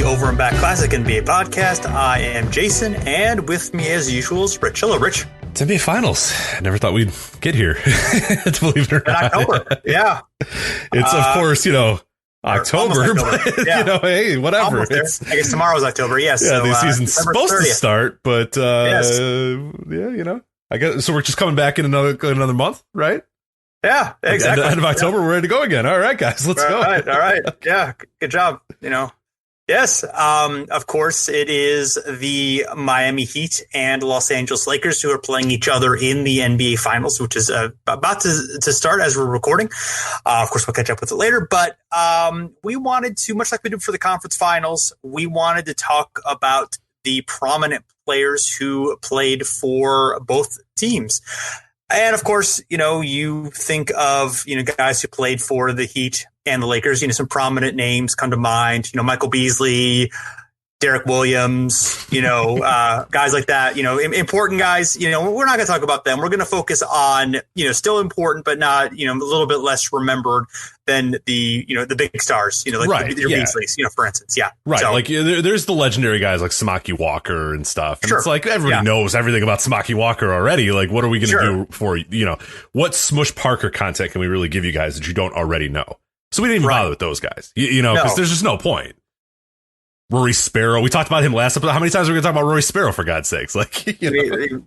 the Over and Back Classic NBA podcast. I am Jason, and with me as usual is Rich. Hello, Rich. It's NBA Finals. I never thought we'd get here, believe it or not. In October, yeah. It's, of course, October, but, yeah. hey, whatever. I guess tomorrow's October, yes. Yeah, so, the season's supposed 30th. To start, but, yes. I guess, so we're just coming back in another month, right? Yeah, exactly. End of October, we're ready to go again. All right, guys, let's go. All right. Yeah, good job. Yes, of course, it is the Miami Heat and Los Angeles Lakers who are playing each other in the NBA Finals, which is about to start as we're recording. Of course, we'll catch up with it later. But we wanted to, much like we did for the Conference Finals, we wanted to talk about the prominent players who played for both teams. And of course, you think of, guys who played for the Heat and the Lakers, some prominent names come to mind, Michael Beasley, Derek Williams, guys like that, important guys, we're not going to talk about them. We're going to focus on, still important, but not, a little bit less remembered than the big stars, like right, your Beasleys, for instance. Yeah. Right. So, like there's the legendary guys like Samaki Walker and stuff. And sure. It's like everybody knows everything about Samaki Walker already. Like, what are we going to do for, what Smush Parker content can we really give you guys that you don't already know? So we didn't even bother with those guys, because there's just no point. Rory Sparrow. We talked about him last episode. How many times are we going to talk about Rory Sparrow, for God's sakes?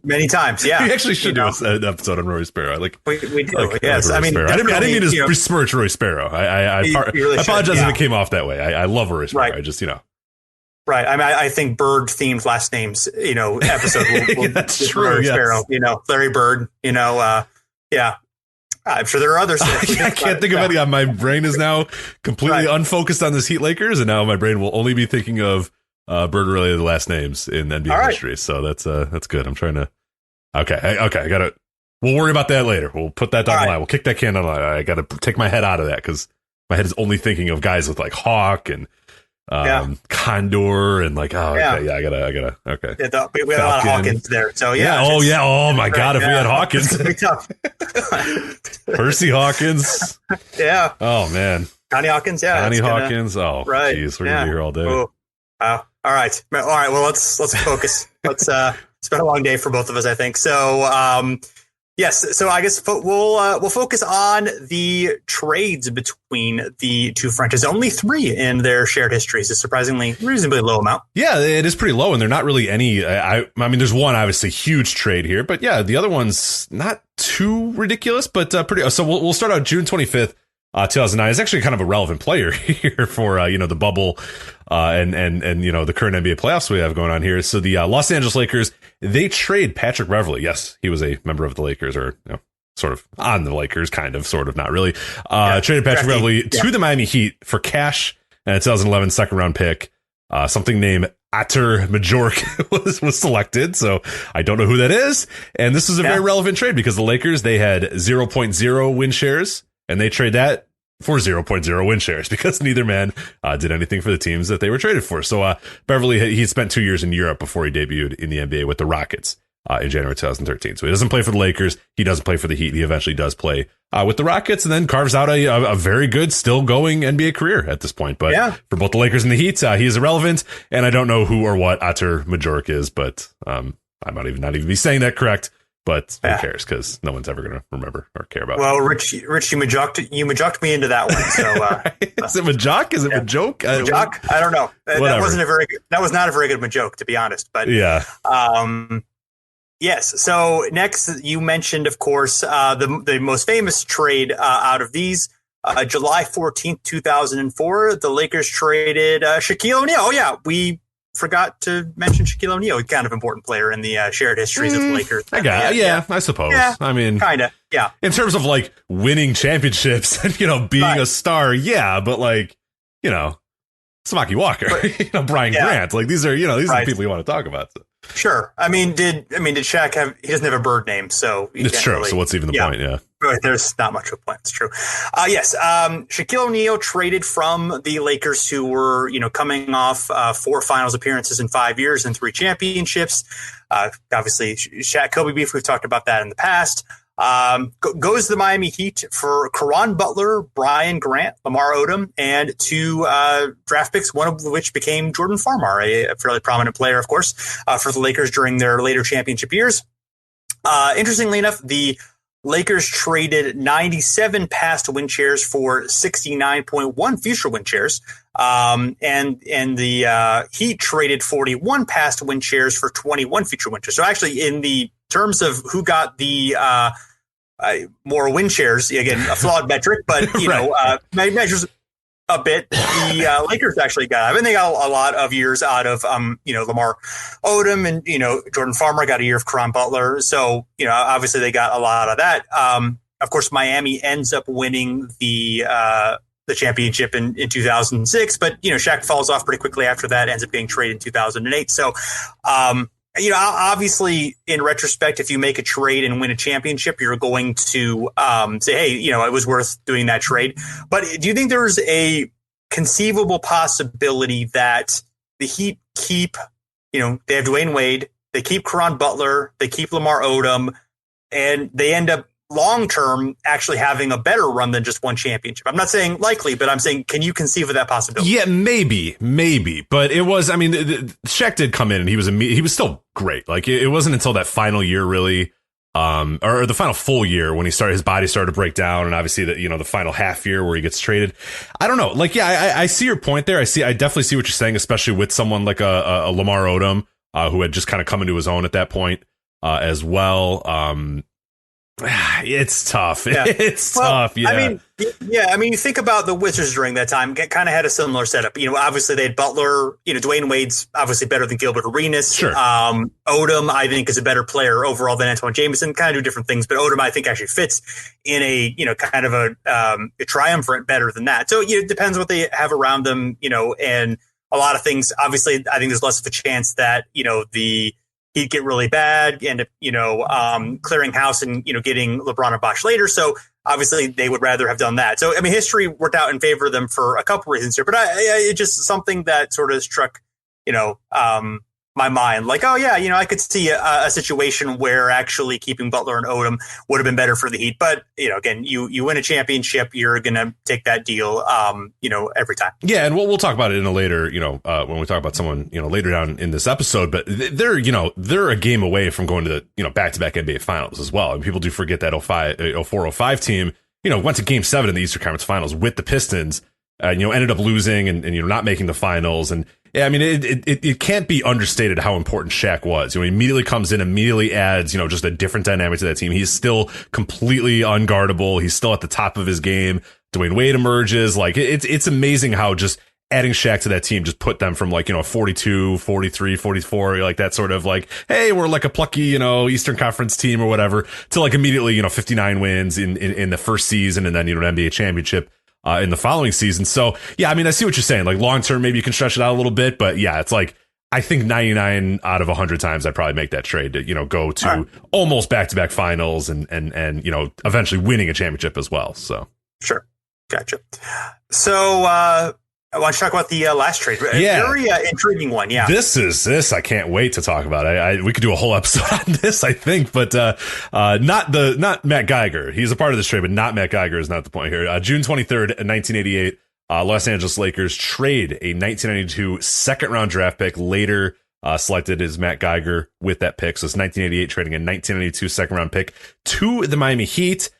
Many times, yeah. We actually should do an episode on Rory Sparrow. We do, yes. I didn't mean to besmirch Rory Sparrow. I apologize if it came off that way. I love Rory Sparrow. Right. I just, Right. I mean, I think Bird-themed last names, episode will that's true. Rory yes. Sparrow, Larry Bird, yeah. I'm sure there are others. I can't think of any. My brain is now completely unfocused on this Heat Lakers, and now my brain will only be thinking of bird-related last names in NBA history. So that's good. I'm trying to. Okay, I got it. We'll worry about that later. We'll put that down the line. We'll kick that can down the line. I got to take my head out of that because my head is only thinking of guys with like Hawk and Condor and like I gotta okay. Yeah, we had a lot of Hawkins there, so oh my god, if we had Hawkins, it's gonna be tough. Percy Hawkins, yeah. Oh man, Connie Hawkins, Hawkins. Oh, right. Jeez, we're gonna be here all day. Oh. All right. Well, let's focus. It's been a long day for both of us, I think. So, yes. So I guess we'll focus on the trades between the two franchises. Only 3 in their shared histories. A reasonably low amount. Yeah, it is pretty low, and they're not really any. I mean, there's one obviously huge trade here, but yeah, the other one's not too ridiculous, but pretty. So we'll start out June 25th. 2009 is actually kind of a relevant player here for the bubble and the current NBA playoffs we have going on here. So the Los Angeles Lakers, they trade Patrick Beverley. Yes, he was a member of the Lakers, or sort of on the Lakers, kind of, sort of, not really. Traded Patrick Beverley to the Miami Heat for cash and a 2011 second round pick. Something named Ater Majork was selected, so I don't know who that is. And this is a very relevant trade because the Lakers, they had 0.0 win shares. And they trade that for 0.0 win shares because neither man did anything for the teams that they were traded for. So Beverley, he spent 2 years in Europe before he debuted in the NBA with the Rockets in January 2013. So he doesn't play for the Lakers. He doesn't play for the Heat. He eventually does play with the Rockets and then carves out a very good, still going NBA career at this point. But for both the Lakers and the Heat, he is irrelevant. And I don't know who or what Ater Majork is, but I might not even be saying that correct. But who cares? Because no one's ever going to remember or care about. Well, Rich, you majoked me into that one. So is it Majok? Is it Majok? Majok? I don't know. That was not a very good Majoke, to be honest. But yes. So next, you mentioned, of course, the most famous trade out of these. July 14th, 2004, the Lakers traded Shaquille O'Neal. Oh yeah, we forgot to mention Shaquille O'Neal, a kind of important player in the shared histories of the Lakers. I suppose. Yeah, I mean, kind of, yeah. In terms of like winning championships and being a star, but like Samaki Walker, Brian Grant, like these are the people you want to talk about. So. Sure. I mean, did Shaq have? He doesn't have a bird name, so it's true. Really, so what's even the point? Yeah. Right, there's not much of a point. It's true. Yes. Shaquille O'Neal traded from the Lakers, who were, coming off 4 finals appearances in 5 years and 3 championships. Obviously, Shaq Kobe beef. We've talked about that in the past. Goes to the Miami Heat for Caron Butler, Brian Grant, Lamar Odom, and 2 draft picks, one of which became Jordan Farmar, a fairly prominent player, of course, for the Lakers during their later championship years. Interestingly enough, the Lakers traded 97 past win shares for 69.1 future win shares. And the Heat traded 41 past win shares for 21 future win shares. So actually, in the terms of who got the more win shares, again, a flawed metric, but measures a bit. The Lakers actually got, I mean, they got a lot of years out of Lamar Odom, and Jordan Farmar got a year of Caron Butler. So obviously they got a lot of that. Of course, Miami ends up winning the championship in 2006, but Shaq falls off pretty quickly after that. Ends up getting traded in 2008. So obviously, in retrospect, if you make a trade and win a championship, you're going to say, hey, it was worth doing that trade. But do you think there's a conceivable possibility that the Heat keep, they have Dwayne Wade, they keep Caron Butler, they keep Lamar Odom, and they end up long-term actually having a better run than just one championship? I'm not saying likely, but I'm saying, can you conceive of that possibility? Yeah, maybe. But it was, I mean, Shaq did come in and he was still great. Like it wasn't until that final year really, or the final full year when his body started to break down, and obviously the final half year where he gets traded. I don't know. Like, yeah, I see your point there. I definitely see what you're saying, especially with someone like a Lamar Odom, who had just kind of come into his own at that point, as well. It's tough. Yeah. It's tough. Yeah. I mean, you think about the Wizards during that time, kind of had a similar setup. Obviously they had Butler, Dwayne Wade's obviously better than Gilbert Arenas. Sure. Odom, I think, is a better player overall than Antoine Jameson, kind of do different things, but Odom, I think, actually fits in a, kind of a triumvirate better than that. So it depends what they have around them, and a lot of things. Obviously, I think there's less of a chance that, he'd get really bad, end up, clearing house and, getting LeBron and Bosh later. So obviously they would rather have done that. So, I mean, history worked out in favor of them for a couple reasons here, but it's just something that sort of struck, my mind. Like, oh yeah, I could see a situation where actually keeping Butler and Odom would have been better for the Heat. But, again, you win a championship, you're going to take that deal, every time. Yeah. And we'll talk about it in a later, when we talk about someone, later down in this episode, but they're a game away from going to the, back-to-back NBA finals as well. And people do forget that 04-05 team, went to game 7 in the Eastern Conference Finals with the Pistons, ended up losing and not making the finals. And yeah, I mean, it can't be understated how important Shaq was. He immediately comes in, immediately adds, just a different dynamic to that team. He's still completely unguardable. He's still at the top of his game. Dwayne Wade emerges. Like, it's amazing how just adding Shaq to that team just put them from 42, 43, 44, like that sort of like, hey, we're like a plucky, Eastern Conference team or whatever, to immediately, 59 wins in the first season, and then, an NBA championship in the following season. So yeah, I mean, I see what you're saying. Like, long term, maybe you can stretch it out a little bit, but yeah, it's like, I think 99 out of 100 times I'd probably make that trade to, go to almost back-to-back finals and eventually winning a championship as well. So sure. Gotcha. So, I want to talk about the last trade. Yeah. Very intriguing one. Yeah. This I can't wait to talk about. We could do a whole episode on this, I think, but not Matt Geiger. He's a part of this trade, but not Matt Geiger is not the point here. June 23rd, 1988, Los Angeles Lakers trade a 1992 second round draft pick, later selected as Matt Geiger with that pick. So it's 1988 trading a 1992 second round pick to the Miami Heat,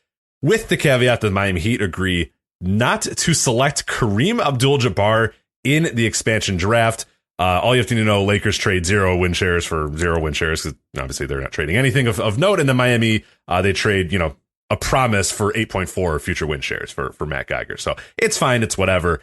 with the caveat that the Miami Heat agree not to select Kareem Abdul-Jabbar in the expansion draft. All you have to know, Lakers trade 0 win shares for 0 win shares, because obviously they're not trading anything of note. And then Miami, they trade, a promise for 8.4 future win shares for Matt Geiger. So it's fine. It's whatever.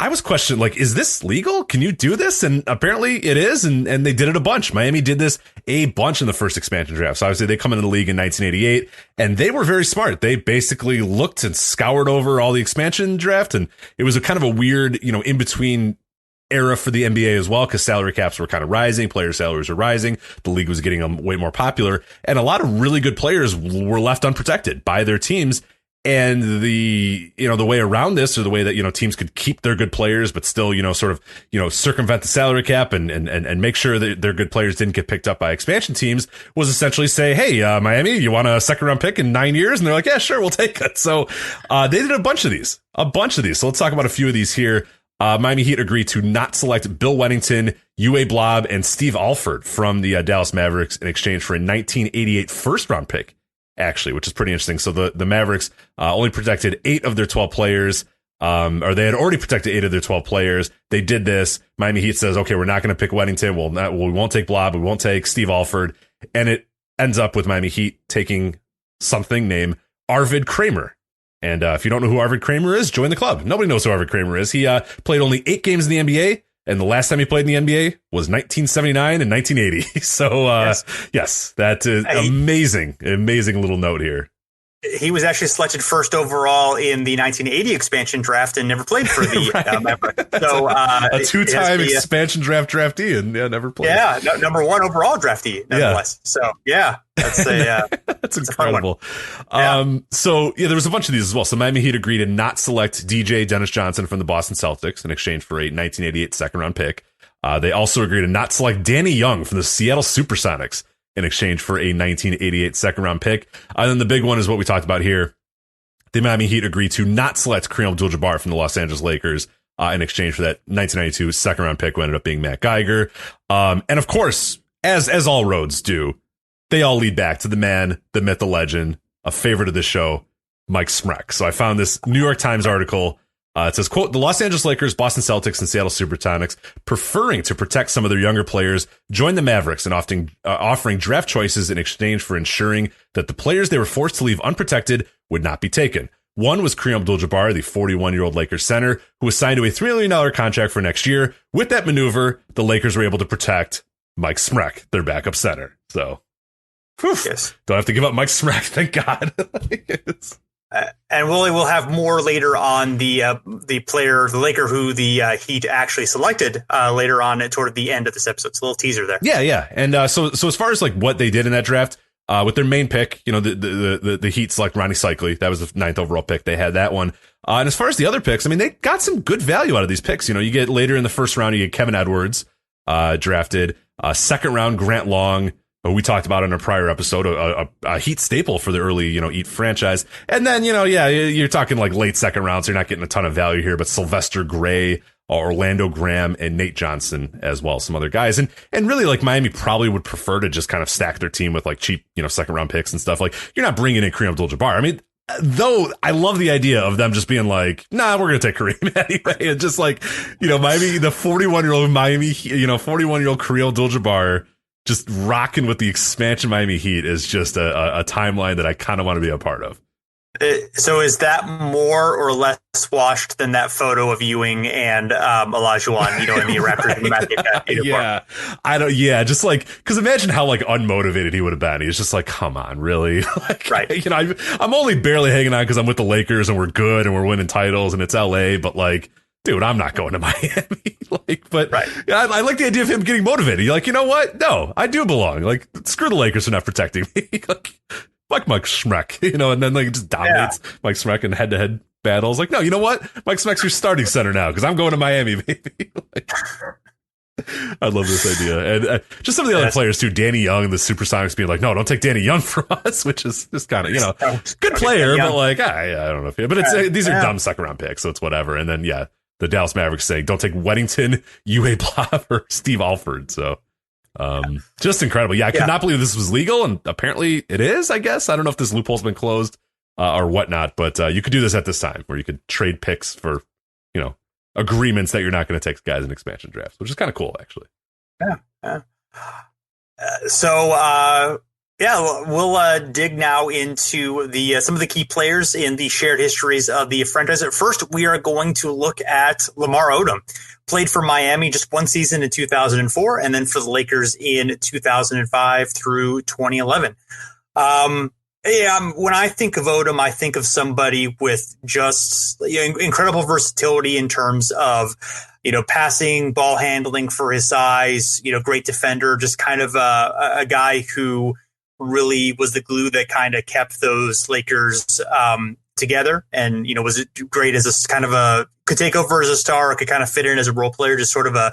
I was questioning, like, is this legal? Can you do this? And apparently it is. And they did it a bunch. Miami did this a bunch in the first expansion draft. So obviously they come into the league in 1988, and they were very smart. They basically looked and scoured over all the expansion draft. And it was a kind of a weird, in between era for the NBA as well, because salary caps were kind of rising. Player salaries were rising. The league was getting way more popular. And a lot of really good players were left unprotected by their teams. And the way around this, or the way that, teams could keep their good players, but still, sort of, circumvent the salary cap and make sure that their good players didn't get picked up by expansion teams, was essentially say, hey, Miami, you want a second round pick in 9 years? And they're like, yeah, sure, we'll take it. So, they did a bunch of these. So let's talk about a few of these here. Miami Heat agreed to not select Bill Wennington, Uwe Blab, and Steve Alford from the Dallas Mavericks in exchange for a 1988 first round pick, actually, which is pretty interesting. So the Mavericks only protected 8 of their 12 players, or they had already protected 8 of their 12 players. They did this. Miami Heat says, okay, we're not going to pick Wennington. We won't take Blab. We won't take Steve Alford. And it ends up with Miami Heat taking something named Arvid Kramer. And if you don't know who Arvid Kramer is, join the club. Nobody knows who Arvid Kramer is. He played only 8 games in the NBA, and the last time he played in the NBA was 1979 and 1980. So, yes, that is amazing little note here. He was actually selected first overall in the 1980 expansion draft and never played for the Mavericks. So a 2-time expansion draft draftee and never played. Yeah, number 1 overall draftee, nonetheless. Yeah. So that's that's incredible. So there was a bunch of these as well. So Miami Heat agreed to not select DJ Dennis Johnson from the Boston Celtics in exchange for a 1988 second round pick. They also agreed to not select Danny Young from the Seattle Supersonics in exchange for a 1988 second round pick. And then the big one is what we talked about here. The Miami Heat agreed to not select Kareem Abdul-Jabbar from the Los Angeles Lakers in exchange for that 1992 second round pick, who ended up being Matt Geiger. And of course, as all roads do, they all lead back to the man, the myth, the legend, a favorite of the show, Mike Smrek. So I found this New York Times article. It says, quote, the Los Angeles Lakers, Boston Celtics, and Seattle Supersonics, preferring to protect some of their younger players, joined the Mavericks in offering draft choices in exchange for ensuring that the players they were forced to leave unprotected would not be taken. One was Kareem Abdul-Jabbar, the 41-year-old Lakers center, who was signed to a $3 million contract for next year. With that maneuver, the Lakers were able to protect Mike Smrek, their backup center. So, yes. Don't have to give up Mike Smrek, thank God. And Willie will have more later on the Laker who the Heat actually selected later on toward the end of this episode. It's a little teaser there. Yeah. And so as far as like what they did in that draft, with their main pick, the Heat select Ronnie Cycli. That was the 9th overall pick. They had that one. And as far as the other picks, I mean, they got some good value out of these picks. You get later in the first round, you get Kevin Edwards drafted. Second round, Grant Long, who we talked about in a prior episode, a Heat staple for the early, Heat franchise. And then, you're talking like late second round, so you're not getting a ton of value here, but Sylvester Gray, Orlando Graham, and Nate Johnson as well, some other guys. And really, like, Miami probably would prefer to just kind of stack their team with like cheap, second round picks and stuff. Like, you're not bringing in Kareem Abdul-Jabbar. I mean, though I love the idea of them just being like, nah, we're going to take Kareem anyway. And just like, Miami, the 41-year-old Miami, 41-year-old Kareem Abdul-Jabbar, just rocking with the expansion Miami Heat is just a timeline that I kind of want to be a part of. So is that more or less washed than that photo of Ewing and Olajuwon, in the Raptors Magic? Yeah, just like, because imagine how like unmotivated he would have been. He's just like, come on, really? Like, right. I'm only barely hanging on because I'm with the Lakers and we're good and we're winning titles and it's LA, but like, dude, I'm not going to Miami. Right. I like the idea of him getting motivated. You're like, you know what? No, I do belong. Like, screw the Lakers for not protecting me. like Mike Smrek, and then like just dominates Mike Smrek in head-to-head battles. Like, no, you know what? Mike Smrek's your starting center now because I'm going to Miami, baby. I love this idea. And just some of the other players too. Danny Young and the Supersonics being like, no, don't take Danny Young from us, which is just kind of, good player, but like, I don't know if but it's these are dumb second round picks, so it's whatever. And then, the Dallas Mavericks saying, don't take Weddington, Uwe Blab, or Steve Alford. So just incredible. I could not believe this was legal, and apparently it is, I guess. I don't know if this loophole's been closed or whatnot, but you could do this at this time where you could trade picks for, agreements that you're not going to take guys in expansion drafts, which is kind of cool, actually. Yeah. So we'll dig now into the some of the key players in the shared histories of the franchise. At first, we are going to look at Lamar Odom. Played for Miami just one season in 2004, and then for the Lakers in 2005 through 2011. When I think of Odom, I think of somebody with just incredible versatility in terms of, passing, ball handling for his size, great defender, just kind of a guy who really was the glue that kind of kept those Lakers together, and was it great as a kind of could take over as a star, or could kind of fit in as a role player, just sort of a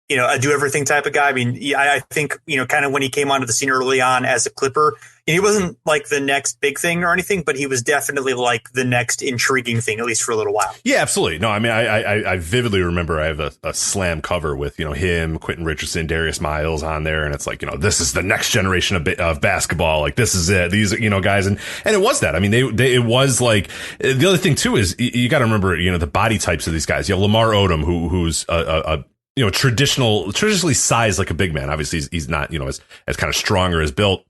a do everything type of guy. I mean, I think kind of when he came onto the scene early on as a Clipper, he wasn't like the next big thing or anything, but he was definitely like the next intriguing thing, at least for a little while. Yeah, absolutely. No, I mean, I vividly remember I have a Slam cover with, him, Quentin Richardson, Darius Miles on there. And it's like, this is the next generation of basketball. Like, this is it. These, guys. And it was that. I mean, it was like, the other thing too is you got to remember, the body types of these guys. Lamar Odom, who's traditionally sized like a big man. Obviously he's not, as kind of strong or as built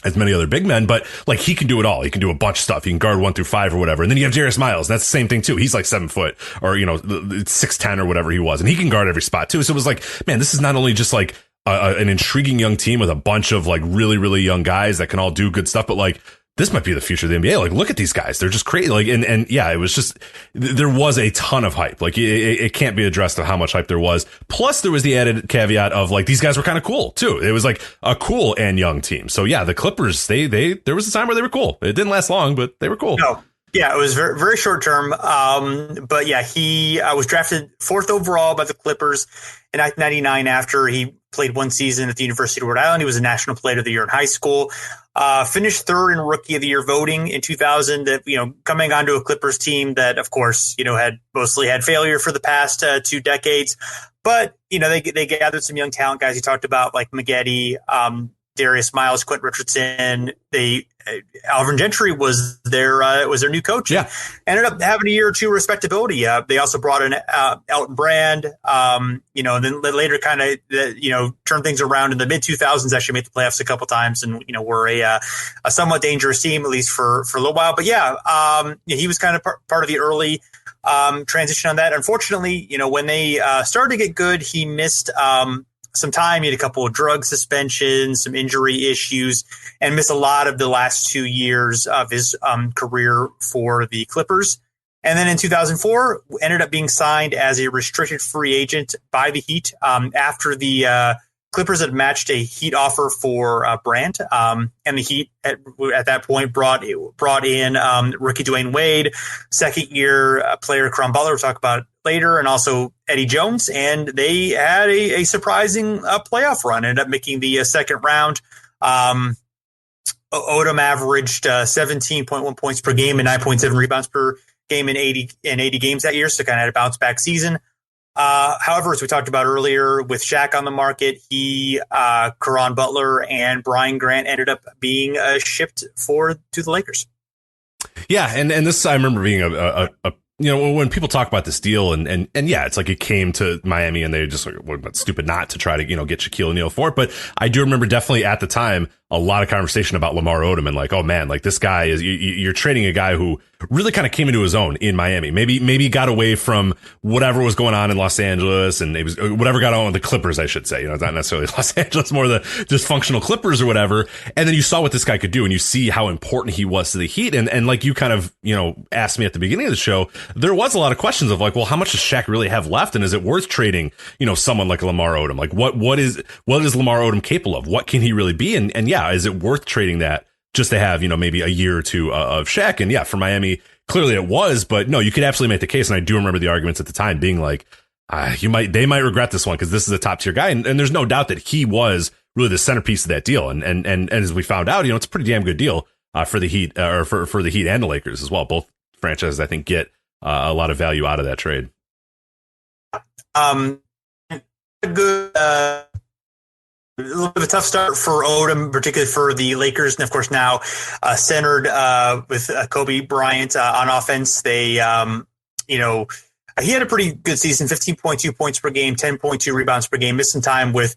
as many other big men, but like he can do it all. He can do a bunch of stuff. He can guard 1 through 5 or whatever. And then you have Darius Miles. That's the same thing too. He's like 7 foot or, 6'10" or whatever he was. And he can guard every spot too. So it was like, man, this is not only just like an intriguing young team with a bunch of like really, really young guys that can all do good stuff, but like, this might be the future of the NBA. Like, look at these guys. They're just crazy. Like, and yeah, it was just, there was a ton of hype. Like, it can't be addressed of how much hype there was. Plus, there was the added caveat of like, these guys were kind of cool too. It was like a cool and young team. So yeah, the Clippers, there was a time where they were cool. It didn't last long, but they were cool. No. Yeah, it was very, very short term. But yeah, he was drafted 4th overall by the Clippers in 1999 after he played 1 season at the University of Rhode Island. He was a National Player of the Year in high school. Finished 3rd in Rookie of the Year voting in 2000. That coming onto a Clippers team that, of course, had mostly had failure for the past 2 decades. But they gathered some young talent guys. You talked about like Maggette, Darius Miles, Quentin Richardson. Alvin Gentry was their new coach. Yeah, ended up having a year or 2 respectability. They also brought in Elton Brand. And then later kind of turned things around in the mid 2000s. Actually made the playoffs a couple times, and were a somewhat dangerous team, at least for a little while. But yeah, he was kind of part of the early transition on that. Unfortunately, when they started to get good, he missed some time. He had a couple of drug suspensions, some injury issues, and missed a lot of the last 2 years of his career for the Clippers. And then in 2004, ended up being signed as a restricted free agent by the Heat after the Clippers had matched a Heat offer for Brandt, and the Heat at that point brought in rookie Dwayne Wade, second-year player Caron Butler, we'll talk about later, and also Eddie Jones, and they had a surprising playoff run. Ended up making the second round. Odom averaged 17.1 points per game and 9.7 rebounds per game in 80 games that year, so kind of had a bounce-back season. However, as we talked about earlier, with Shaq on the market, Caron Butler and Brian Grant ended up being shipped to the Lakers. Yeah, and this I remember being a when people talk about this deal and yeah, it's like it came to Miami and they just like, well, it's stupid not to try to get Shaquille O'Neal for it. But I do remember definitely at the time a lot of conversation about Lamar Odom and like, oh man, like this guy is you're trading a guy who really kind of came into his own in Miami. Maybe got away from whatever was going on in Los Angeles, and it was whatever got on with the Clippers, I should say. It's not necessarily Los Angeles, more the dysfunctional Clippers or whatever. And then you saw what this guy could do, and you see how important he was to the Heat. And like you kind of asked me at the beginning of the show, there was a lot of questions of like, well, how much does Shaq really have left, and is it worth trading someone like Lamar Odom? Like what is Lamar Odom capable of? What can he really be? And yeah, is it worth trading that just to have, maybe a year or two of Shaq? And yeah, for Miami, clearly it was, but no, you could absolutely make the case. And I do remember the arguments at the time being like, they might regret this one because this is a top tier guy. And there's no doubt that he was really the centerpiece of that deal. And as we found out, it's a pretty damn good deal for the Heat or for the Heat and the Lakers as well. Both franchises, I think, get a lot of value out of that trade. Good, a little bit of a tough start for Odom, particularly for the Lakers, and of course now centered with Kobe Bryant on offense. They, he had a pretty good season: 15.2 points per game, 10.2 rebounds per game. Missed some time with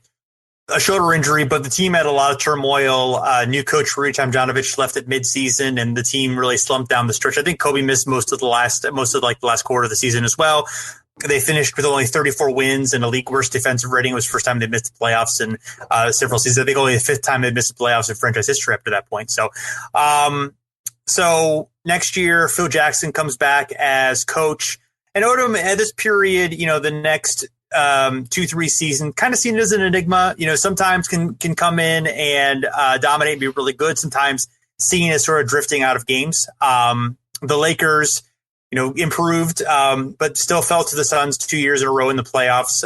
a shoulder injury, but the team had a lot of turmoil. New coach Tomjanovich left at midseason, and the team really slumped down the stretch. I think Kobe missed most of the last quarter of the season as well. They finished with only 34 wins and a league worst defensive rating. It was the first time they missed the playoffs in several seasons. I think only the 5th time they missed the playoffs in franchise history up to that point. So next year, Phil Jackson comes back as coach. And Odom at this period, the next 2-3 season, kind of seen as an enigma. Sometimes can come in and dominate and be really good. Sometimes seen as sort of drifting out of games. The Lakers, improved, but still fell to the Suns 2 years in a row in the playoffs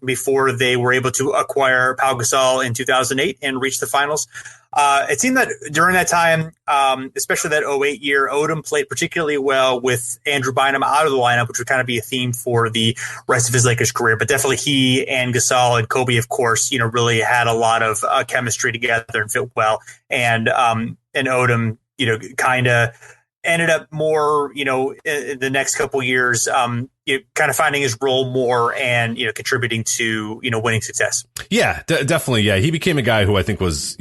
before they were able to acquire Pau Gasol in 2008 and reach the finals. It seemed that during that time, especially that 2008 year, Odom played particularly well with Andrew Bynum out of the lineup, which would kind of be a theme for the rest of his Lakers career. But definitely he and Gasol and Kobe, of course, really had a lot of chemistry together and fit well. And Odom, kind of ended up more, in the next couple years, kind of finding his role more and, contributing to, winning success. Yeah, definitely. Yeah. He became a guy who I think was,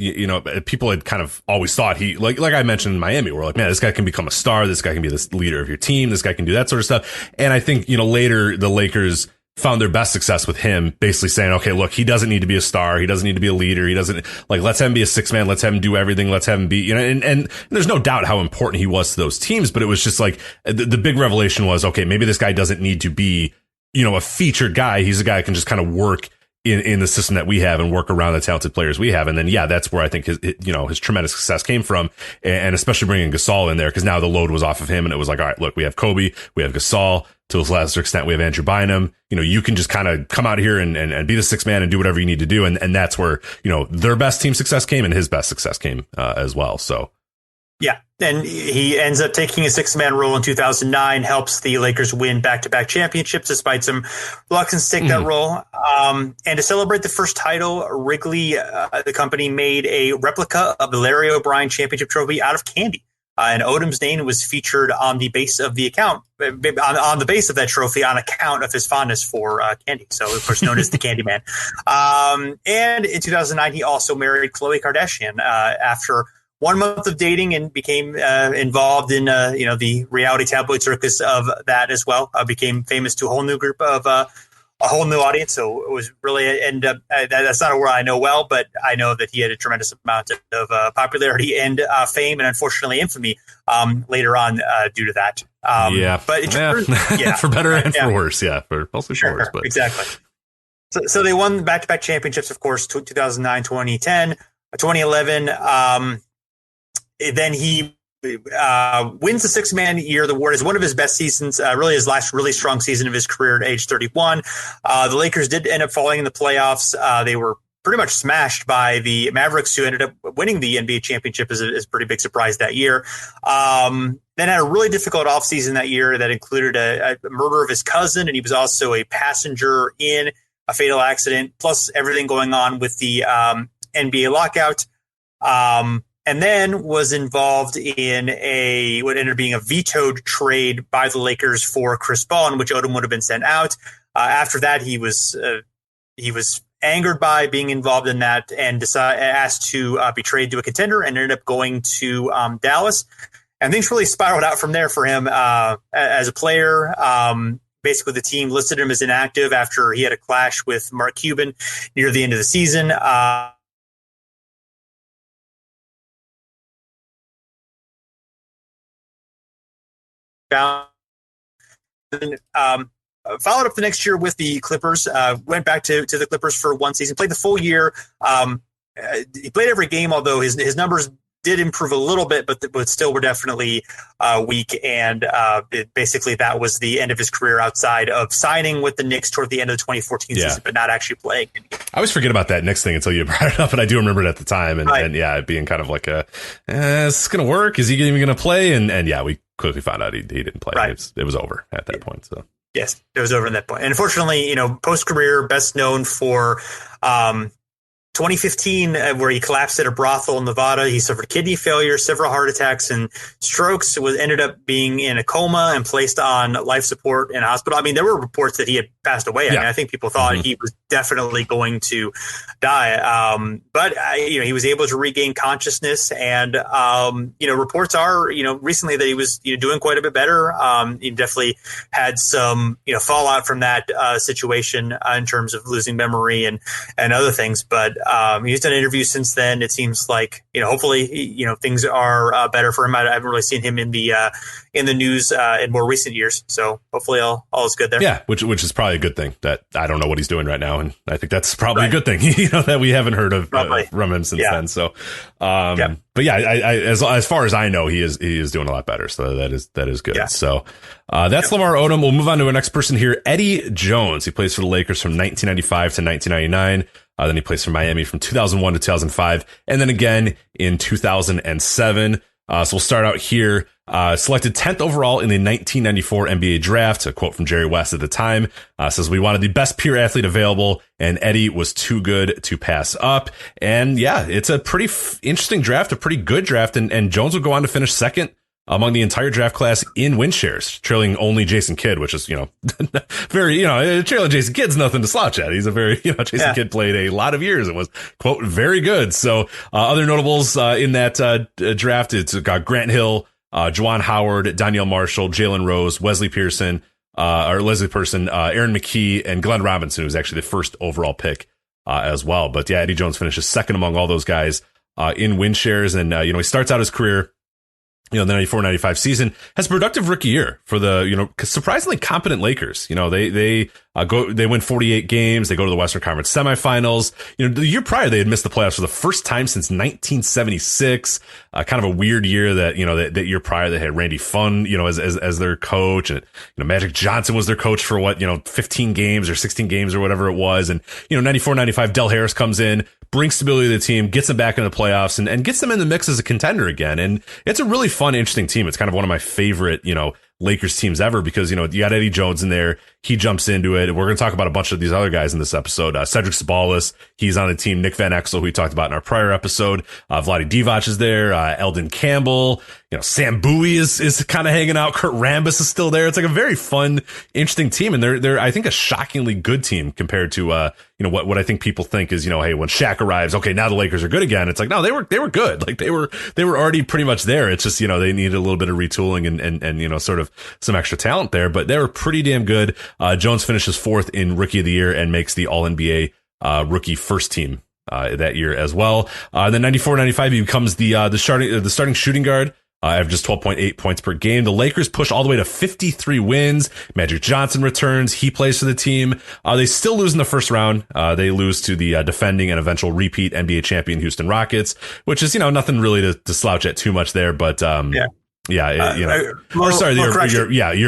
people had kind of always thought he, like I mentioned in Miami, we're like, man, this guy can become a star. This guy can be the leader of your team. This guy can do that sort of stuff. And I think, later the Lakers found their best success with him basically saying, okay, look, he doesn't need to be a star. He doesn't need to be a leader. He doesn't let's have him be a six man. Let's have him do everything. Let's have him be, and there's no doubt how important he was to those teams, but it was just like the big revelation was, okay, maybe this guy doesn't need to be, a featured guy. He's a guy who can just kind of work in the system that we have and work around the talented players we have. And then, that's where I think his tremendous success came from. And especially bringing Gasol in there, because now the load was off of him and it was like, all right, look, we have Kobe, we have Gasol. To a lesser extent, we have Andrew Bynum. You can just kind of come out here and be the six man and do whatever you need to do. And that's where, their best team success came and his best success came as well. So. Yeah. And he ends up taking a six-man role in 2009, helps the Lakers win back-to-back championships despite some reluctance to take that role. And to celebrate the first title, Wrigley, the company, made a replica of the Larry O'Brien championship trophy out of candy. And Odom's name was featured on the base of the account, on the base of that trophy, on account of his fondness for candy. So, of course, known as the Candyman. And in 2009, he also married Khloe Kardashian after 1 month of dating and became involved in the reality tabloid circus of that as well. Became famous to a whole new group of a whole new audience. So it was really that's not a word I know well, but I know that he had a tremendous amount of popularity and fame, and unfortunately infamy later on due to that. For better and for worse. Yeah, for mostly for worse. But exactly. So they won back-to-back championships, of course, 2009, 2010, 2011. Then he wins the six-man year of the award as one of his best seasons, really his last really strong season of his career at age 31. The Lakers did end up falling in the playoffs. They were pretty much smashed by the Mavericks, who ended up winning the NBA championship as a pretty big surprise that year. Then had a really difficult offseason that year that included a murder of his cousin, and he was also a passenger in a fatal accident, plus everything going on with the NBA lockout. And then was involved in what ended up being a vetoed trade by the Lakers for Chris Paul, in which Odom would have been sent out. After that, he was angered by being involved in that and asked to be traded to a contender, and ended up going to Dallas. And things really spiraled out from there for him as a player. Basically, the team listed him as inactive after he had a clash with Mark Cuban near the end of the season. Followed up the next year with the Clippers, went back to the Clippers for one season, played the full year. He played every game, although his numbers did improve a little bit, but still were definitely weak. And basically that was the end of his career outside of signing with the Knicks toward the end of the 2014 season, but not actually playing. I always forget about that Knicks thing until you brought it up, and I do remember it at the time. And, it being kind of like is this going to work? Is he even going to play? And we quickly found out he didn't play. Right. It was over at that point. So yes, it was over at that point. And unfortunately, post-career, best known for 2015, where he collapsed at a brothel in Nevada. He suffered kidney failure, several heart attacks, and strokes. Ended up being in a coma and placed on life support in a hospital. I mean, there were reports that he had passed away. I think people thought he was definitely going to die. But he was able to regain consciousness, and reports are recently that he was doing quite a bit better. He definitely had some fallout from that situation in terms of losing memory and other things, but. He's done interviews since then. It seems like hopefully things are better for him. I haven't really seen him in the news in more recent years, so hopefully all is good there. Yeah, which is probably a good thing that I don't know what he's doing right now. And I think that's probably a good thing, that we haven't heard of from him since then. So, but yeah, as far as I know, he is doing a lot better. So that is good. Yeah. So, that's Lamar Odom. We'll move on to our next person here. Eddie Jones. He plays for the Lakers from 1995 to 1999. Then he plays for Miami from 2001 to 2005. And then again in 2007. So we'll start out here. Selected 10th overall in the 1994 NBA draft. A quote from Jerry West at the time says, "We wanted the best pure athlete available, and Eddie was too good to pass up." And yeah, it's a pretty interesting draft, a pretty good draft. And Jones would go on to finish second among the entire draft class in win shares, trailing only Jason Kidd, which is, very, trailing Jason Kidd's nothing to slouch at. He's a very, Jason Kidd played a lot of years and was, quote, very good. So, other notables, in that, draft, it's got Grant Hill, Juwan Howard, Danielle Marshall, Jalen Rose, Leslie Person, Aaron McKee, and Glenn Robinson, who was actually the first overall pick, as well. But yeah, Eddie Jones finishes second among all those guys, in win shares. And, he starts out his career, the 94-95 season, has a productive rookie year for the, surprisingly competent Lakers. They win 48 games. They go to the Western Conference semifinals. The year prior, they had missed the playoffs for the first time since 1976. Kind of a weird year that year prior they had Randy Funn, as their coach, and, Magic Johnson was their coach for 15 games or 16 games or whatever it was. And, 94-95, Del Harris comes in, brings stability to the team, gets them back into the playoffs, and gets them in the mix as a contender again. And it's a really fun, interesting team. It's kind of one of my favorite, Lakers teams ever, because, you got Eddie Jones in there. He jumps into it. We're going to talk about a bunch of these other guys in this episode. Cedric Ceballos, he's on the team. Nick Van Exel, who we talked about in our prior episode. Vlade Divac is there. Eldon Campbell. Sam Bowie is kind of hanging out. Kurt Rambis is still there. It's like a very fun, interesting team. And they're, I think, a shockingly good team compared to, what I think people think is, hey, when Shaq arrives, okay, now the Lakers are good again. It's like, no, they were good. Like they were already pretty much there. It's just, they needed a little bit of retooling and sort of some extra talent there, but they were pretty damn good. Jones finishes fourth in Rookie of the Year and makes the All-NBA rookie first team that year as well. Then 94-95, he becomes the starting shooting guard. Averages 12.8 points per game. The Lakers push all the way to 53 wins. Magic Johnson returns. He plays for the team. They still lose in the first round. They lose to the defending and eventual repeat NBA champion Houston Rockets, which is, not really to slouch at too much there, but year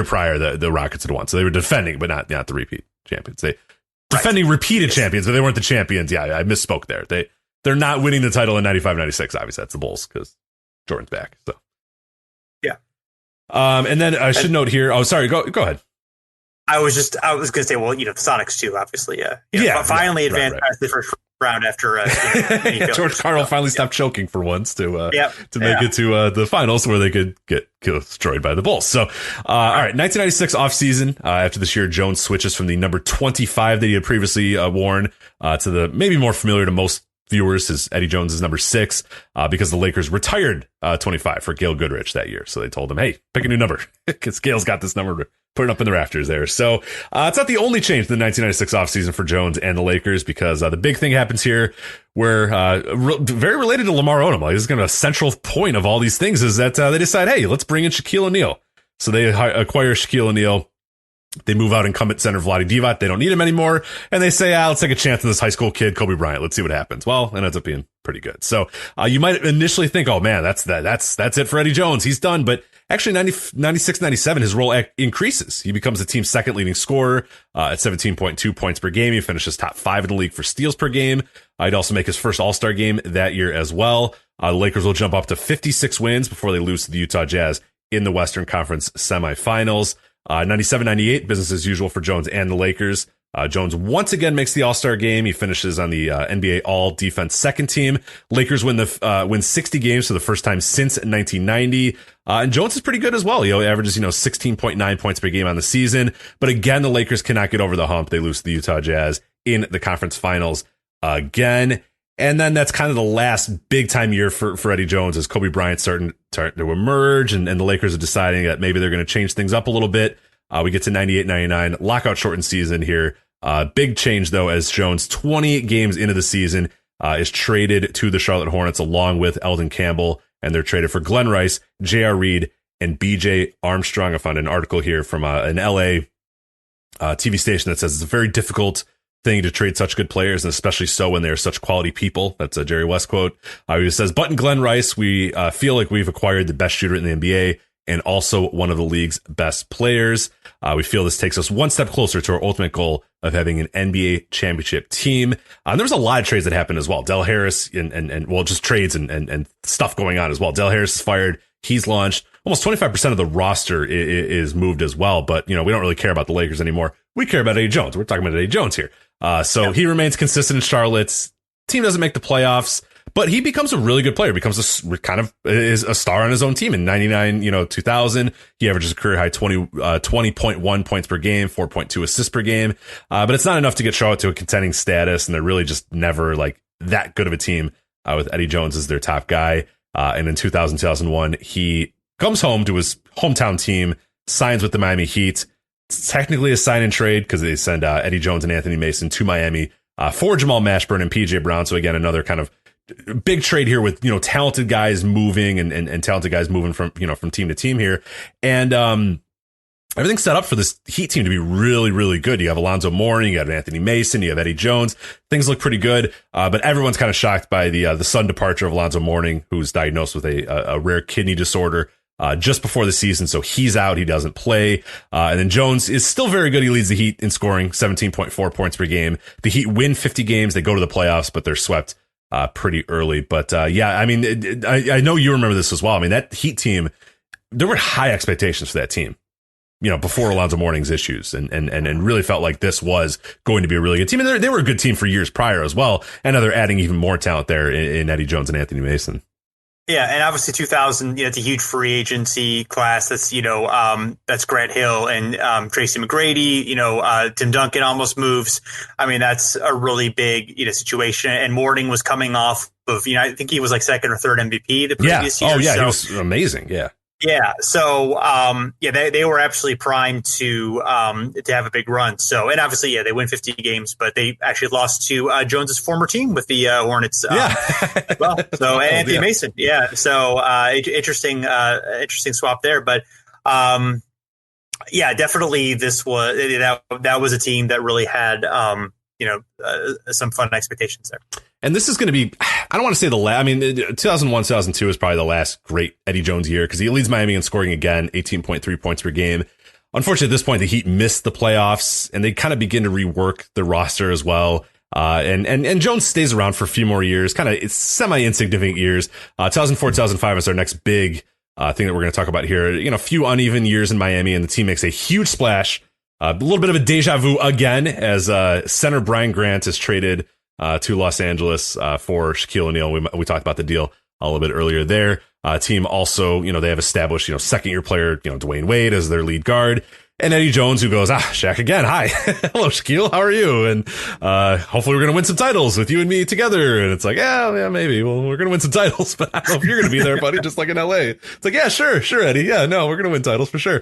prior, the Rockets had won. So they were defending, but not the repeat champions. Defending repeated champions, but they weren't the champions. Yeah, I misspoke there. They're not winning the title in 95-96. Obviously, that's the Bulls because Jordan's back. So. Yeah. And then I should note here. Oh, sorry. Go ahead. I was going to say, well, the Sonics too, obviously. Finally advanced past the first round after George Karl finally stopped choking for once to make it to the finals where they could get destroyed by the Bulls. So, all right, 1996 offseason. After this year, Jones switches from the number 25 that he had previously worn to the maybe more familiar to most viewers as Eddie Jones is number 6 because the Lakers retired 25 for Gail Goodrich that year. So they told him, hey, pick a new number because Gail's got this number put it up in the rafters there. So it's not the only change in the 1996 offseason for Jones and the Lakers because the big thing happens here where very related to Lamar Odom. Like, this is kind of a central point of all these things is that they decide, hey, let's bring in Shaquille O'Neal. So they acquire Shaquille O'Neal. They move out incumbent center Vlade Divac. They don't need him anymore. And they say, let's take a chance on this high school kid, Kobe Bryant. Let's see what happens. Well, it ends up being pretty good. So you might initially think, oh man, that's it for Eddie Jones. He's done. But actually 96, 97, his role increases. He becomes the team's second leading scorer at 17.2 points per game. He finishes top 5 in the league for steals per game. He'd also make his first All-Star game that year as well. The Lakers will jump up to 56 wins before they lose to the Utah Jazz in the Western Conference semifinals. 97-98, business as usual for Jones and the Lakers. Jones once again makes the All-Star game. He finishes on the NBA All-Defense second team. Lakers win 60 games for the first time since 1990. And Jones is pretty good as well. He averages 16.9 points per game on the season. But again, the Lakers cannot get over the hump. They lose to the Utah Jazz in the conference finals again. And then that's kind of the last big time year for Eddie Jones as Kobe Bryant starting to emerge and the Lakers are deciding that maybe they're going to change things up a little bit. We get to 98-99, lockout shortened season here. Big change though, as Jones 20 games into the season is traded to the Charlotte Hornets along with Eldon Campbell, and they're traded for Glen Rice, J.R. Reed, and B.J. Armstrong. I found an article here from an LA TV station that says it's a very difficult thing to trade such good players, and especially so when they're such quality people. That's a Jerry West quote. He says, but in Glen Rice, we feel like we've acquired the best shooter in the NBA and also one of the league's best players. We feel this takes us one step closer to our ultimate goal of having an NBA championship team. There was a lot of trades that happened as well. Del Harris and well, just trades and stuff going on as well. Del Harris is fired. He's launched. Almost 25% of the roster is moved as well. But, we don't really care about the Lakers anymore. We care about Eddie Jones. We're talking about Eddie Jones here. He remains consistent in Charlotte's team, doesn't make the playoffs, but he becomes a really good player, becomes is a star on his own team in 99, 2000. He averages a career high 20.1 points per game, 4.2 assists per game. But it's not enough to get Charlotte to a contending status. And they're really just never like that good of a team with Eddie Jones as their top guy. And in 2000, 2001, he comes home to his hometown team, signs with the Miami Heat. It's technically a sign and trade because they send Eddie Jones and Anthony Mason to Miami for Jamal Mashburn and PJ Brown. So again, another kind of big trade here with, talented guys moving and talented guys moving from team to team here. And everything's set up for this Heat team to be really, really good. You have Alonzo Mourning, you have Anthony Mason, you have Eddie Jones. Things look pretty good. But everyone's kind of shocked by the sudden departure of Alonzo Mourning, who's diagnosed with a rare kidney disorder. Just before the season, so he's out. He doesn't play. And then Jones is still very good. He leads the Heat in scoring, 17.4 points per game. The Heat win 50 games. They go to the playoffs, but they're swept pretty early. But I mean, I know you remember this as well. I mean, that Heat team, there were high expectations for that team, before Alonzo Mourning's issues, and really felt like this was going to be a really good team. And they were a good team for years prior as well. And now they're adding even more talent there in Eddie Jones and Anthony Mason. Yeah, and obviously 2000, it's a huge free agency class. That's that's Grant Hill and Tracy McGrady. Tim Duncan almost moves. I mean, that's a really big situation. And Mourning was coming off of I think he was like second or third MVP the previous year. Oh yeah, he was amazing. Yeah. Yeah. So, they were absolutely primed to have a big run. So, and obviously, they win 50 games, but they actually lost to Jones's former team with the Hornets. Well, so Anthony Mason. Yeah. So, interesting swap there. But, definitely this was, that was a team that really had, some fun expectations there. And this is going to be, I don't want to say the last, 2001, 2002 is probably the last great Eddie Jones year because he leads Miami in scoring again, 18.3 points per game. Unfortunately, at this point, the Heat missed the playoffs and they kind of begin to rework the roster as well. And Jones stays around for a few more years, it's semi-insignificant years. 2004, 2005 is our next big thing that we're going to talk about here. A few uneven years in Miami and the team makes a huge splash. A little bit of a deja vu again as center Brian Grant is traded to Los Angeles for Shaquille O'Neal. We talked about the deal a little bit earlier there. Team also, they have established, second year player, Dwayne Wade as their lead guard. And Eddie Jones, who goes, Shaq again. Hi. Hello, Shaquille. How are you? And hopefully we're going to win some titles with you and me together. And it's like, yeah, maybe. Well, we're going to win some titles, but I don't know if you're going to be there, buddy, just like in LA. It's like, yeah, sure, Eddie. Yeah, no, we're going to win titles for sure.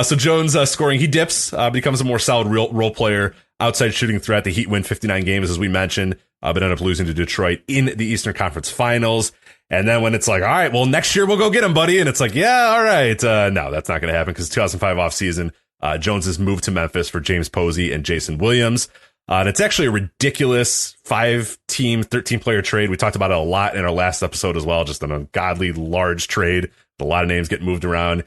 So Jones scoring, he dips, becomes a more solid role player, outside shooting threat. The Heat win 59 games, as we mentioned, but end up losing to Detroit in the Eastern Conference Finals. And then when it's like, all right, well, next year we'll go get him, buddy. And it's like, yeah, all right. No, that's not going to happen because 2005 offseason, Jones has moved to Memphis for James Posey and Jason Williams. And it's actually a ridiculous 5-team, 13-player trade. We talked about it a lot in our last episode as well. Just an ungodly large trade. A lot of names get moved around.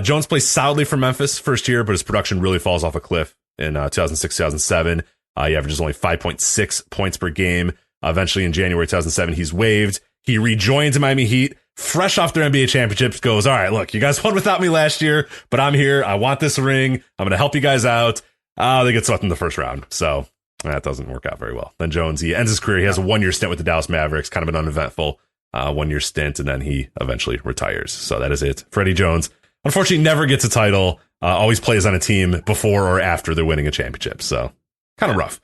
Jones plays solidly for Memphis first year, but his production really falls off a cliff in 2006, 2007. He averages only 5.6 points per game. Eventually in January 2007, he's waived. He rejoins the Miami Heat, fresh off their NBA championships, goes, all right, look, you guys won without me last year, but I'm here. I want this ring. I'm going to help you guys out. They get swept in the first round. So that doesn't work out very well. Then Jones, he ends his career. He has a 1-year stint with the Dallas Mavericks, kind of an uneventful 1-year stint, and then he eventually retires. So that is it. Freddie Jones, unfortunately, never gets a title, always plays on a team before or after they're winning a championship. So kind of rough.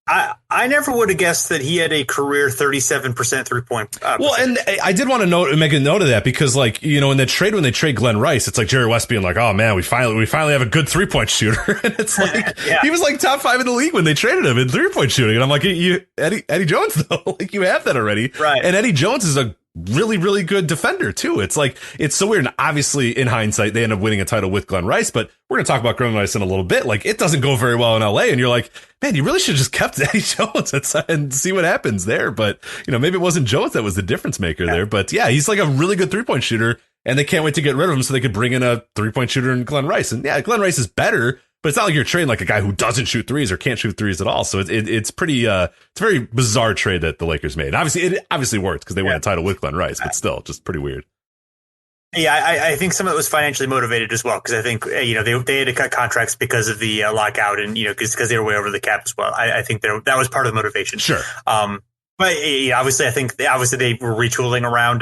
I never would have guessed that he had a career 37% 3-point. Well, and I did want to make a note of that because, like, in that trade when they trade Glen Rice, it's like Jerry West being like, "Oh man, we finally have a good 3-point shooter," and it's like he was like top 5 in the league when they traded him in 3-point shooting, and I'm like, Eddie Jones though, like you have that already, right? And Eddie Jones is a really, really good defender too. It's like, it's so weird. And obviously in hindsight, they end up winning a title with Glen Rice, but we're going to talk about Glen Rice in a little bit. Like, it doesn't go very well in LA. And you're like, man, you really should have just kept Eddie Jones and see what happens there. But, maybe it wasn't Jones that was the difference maker there. But yeah, he's like a really good 3-point shooter, and they can't wait to get rid of him so they could bring in a 3-point shooter in Glen Rice. And yeah, Glen Rice is better, but it's not like you're trading like a guy who doesn't shoot threes or can't shoot threes at all. So it's pretty, it's a very bizarre trade that the Lakers made. And obviously, it obviously worked because they won a title with Glen Rice, but still, just pretty weird. Yeah, I think some of it was financially motivated as well, because I think they had to cut contracts because of the lockout, and because they were way over the cap as well. I think that was part of the motivation. Sure. But obviously, I think they were retooling around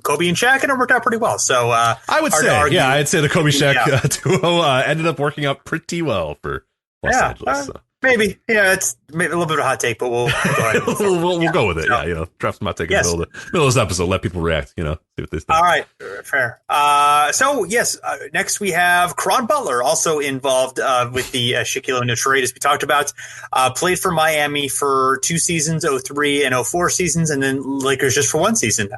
Kobe and Shaq, and it worked out pretty well. So I would say, I'd say the Kobe Shaq duo ended up working out pretty well for Los Angeles. So. Maybe, it's maybe a little bit of a hot take, but we'll go ahead. we'll go with it. Yeah, drop some hot take in the middle of this episode. Let people react. See what they think. All right, fair. So yes, next we have Caron Butler, also involved with the Shaquille O'Neal trade, as we talked about. Played for Miami for 2 seasons, 03 and 04 seasons, and then Lakers just for 1 season.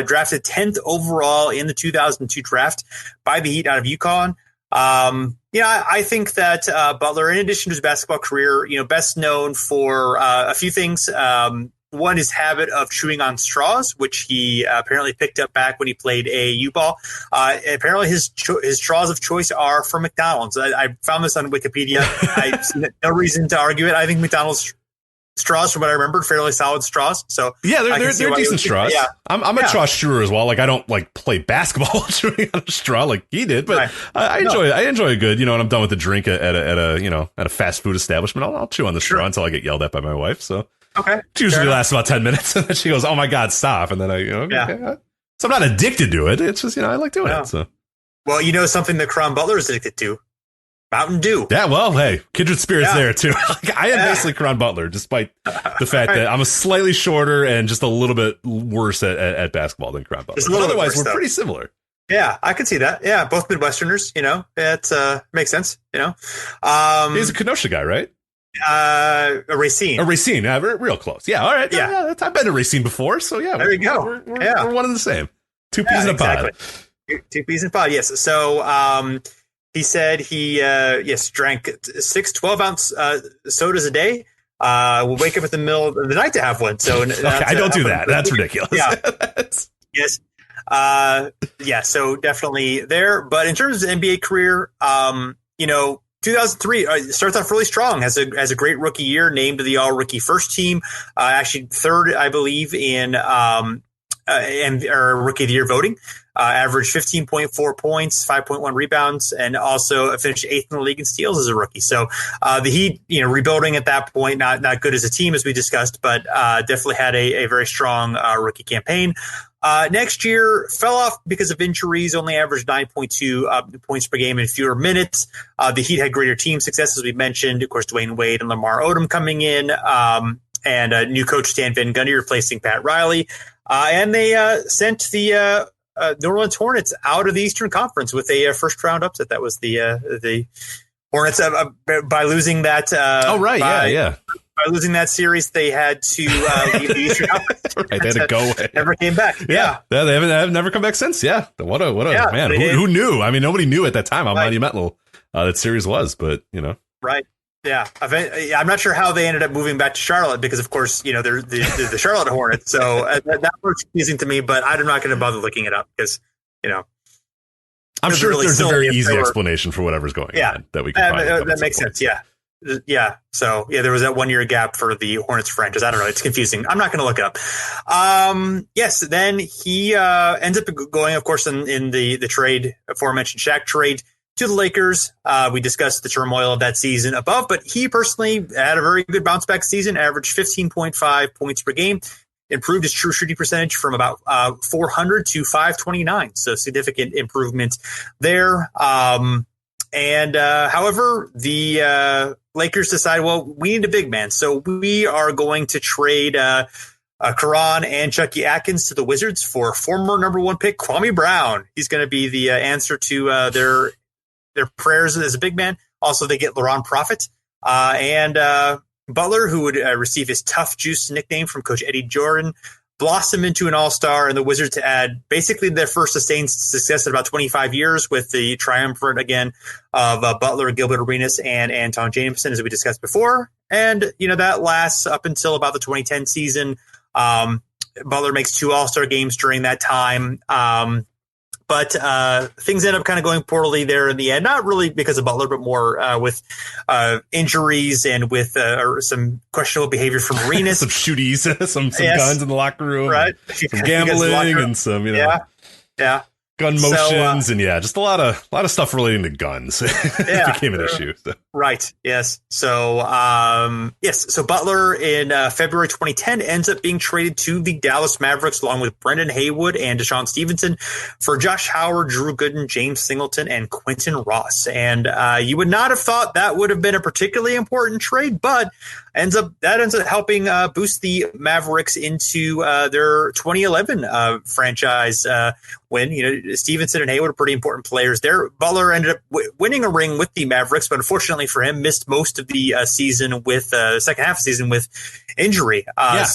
Drafted 10th overall in the 2002 draft by the Heat out of UConn. I think that Butler, in addition to his basketball career, best known for a few things. One, his habit of chewing on straws, which he apparently picked up back when he played AAU ball. Apparently, his straws of choice are from McDonald's. I found this on Wikipedia. I see no reason to argue it. I think McDonald's straws, from what I remember, fairly solid straws. So yeah, they're decent straws. Yeah. I'm a straw chewer as well. Like, I don't play basketball chewing on a straw like he did, but I enjoy a good, when I'm done with the drink at a fast food establishment, I'll chew on the straw until I get yelled at by my wife. So it usually lasts about 10 minutes, and then she goes, "Oh my God, stop!" And then okay. So I'm not addicted to it. It's just I like doing it. So something that Caron Butler is addicted to. Mountain Dew. Yeah, well, hey, kindred spirits there, too. I am basically Caron Butler, despite the fact that I'm a slightly shorter and just a little bit worse at basketball than Caron Butler. Otherwise, we're pretty similar. Yeah, I can see that. Yeah, both Midwesterners, it makes sense, He's a Kenosha guy, right? A Racine. Real close. Yeah, all right. Yeah. I've been to Racine before, so yeah. There you go. We're one and the same. 2 peas in a pod. 2 peas in a pod, yes. So, he said he, drank 6 12-ounce sodas a day. We'll wake up in the middle of the night to have one. So I don't do that. That's ridiculous. Yeah. Yes. So definitely there. But in terms of his NBA career, 2003 starts off really strong. Has a great rookie year. Named to the All Rookie First Team. Actually third, I believe, in Rookie of the Year voting. Averaged 15.4 points, 5.1 rebounds, and also finished 8th in the league in steals as a rookie. So the Heat, rebuilding at that point, not good as a team as we discussed, but definitely had a very strong rookie campaign. Next year fell off because of injuries, only averaged 9.2 points per game in fewer minutes. The Heat had greater team success, as we mentioned. Of course, Dwayne Wade and Lamar Odom coming in, and new coach Stan Van Gundy replacing Pat Riley. And they sent the New Orleans Hornets out of the Eastern Conference with a first round upset. That was the Hornets by losing that. By losing that series, they had to leave the Eastern Conference. Right, they had to go away. Never came back. Yeah, they haven't never come back since. Yeah, what a man. Who knew? I mean, nobody knew at that time how monumental that series was. But right. Yeah, I'm not sure how they ended up moving back to Charlotte because, of course, they're the Charlotte Hornets. So that was confusing to me, but I'm not going to bother looking it up because, I'm sure there's a very easy explanation for whatever's going on that we can find. That makes sense. Yeah. Yeah. So, there was that 1 year gap for the Hornets franchise. I don't know. It's confusing. I'm not going to look it up. Yes. Then he ends up going, of course, in the trade, aforementioned Shaq trade, to the Lakers. We discussed the turmoil of that season above, but he personally had a very good bounce back season, averaged 15.5 points per game, improved his true shooting percentage from about 400 to 529. So significant improvement there. However, the Lakers decided, well, we need a big man. So we are going to trade Caron and Chucky Atkins to the Wizards for former number 1 pick Kwame Brown. He's going to be the answer to their prayers as a big man. Also, they get Laurent Prophet and Butler, who would receive his Tough Juice nickname from Coach Eddie Jordan. blossom into an all-star, and the Wizards had basically their first sustained success in about 25 years with the triumvirate again of Butler, Gilbert Arenas, and Anton Jameson, as we discussed before. And, that lasts up until about the 2010 season. Butler makes 2 all-star games during that time. But things end up kind of going poorly there in the end, not really because of Butler, but more with injuries and with some questionable behavior from Arenas. Some shooties, some guns in the locker room, right? Some gambling and some, yeah. Gun motions, and just a lot of stuff relating to guns became an issue. So. Right. Yes. So So Butler in February 2010 ends up being traded to the Dallas Mavericks along with Brendan Haywood and Deshaun Stevenson for Josh Howard, Drew Gooden, James Singleton, and Quentin Ross. And you would not have thought that would have been a particularly important trade, but ends up helping boost the Mavericks into their 2011 franchise win. Stevenson and Haywood are pretty important players there. Butler ended up winning a ring with the Mavericks, but unfortunately for him, missed most of the season with the second half of the season with injury. I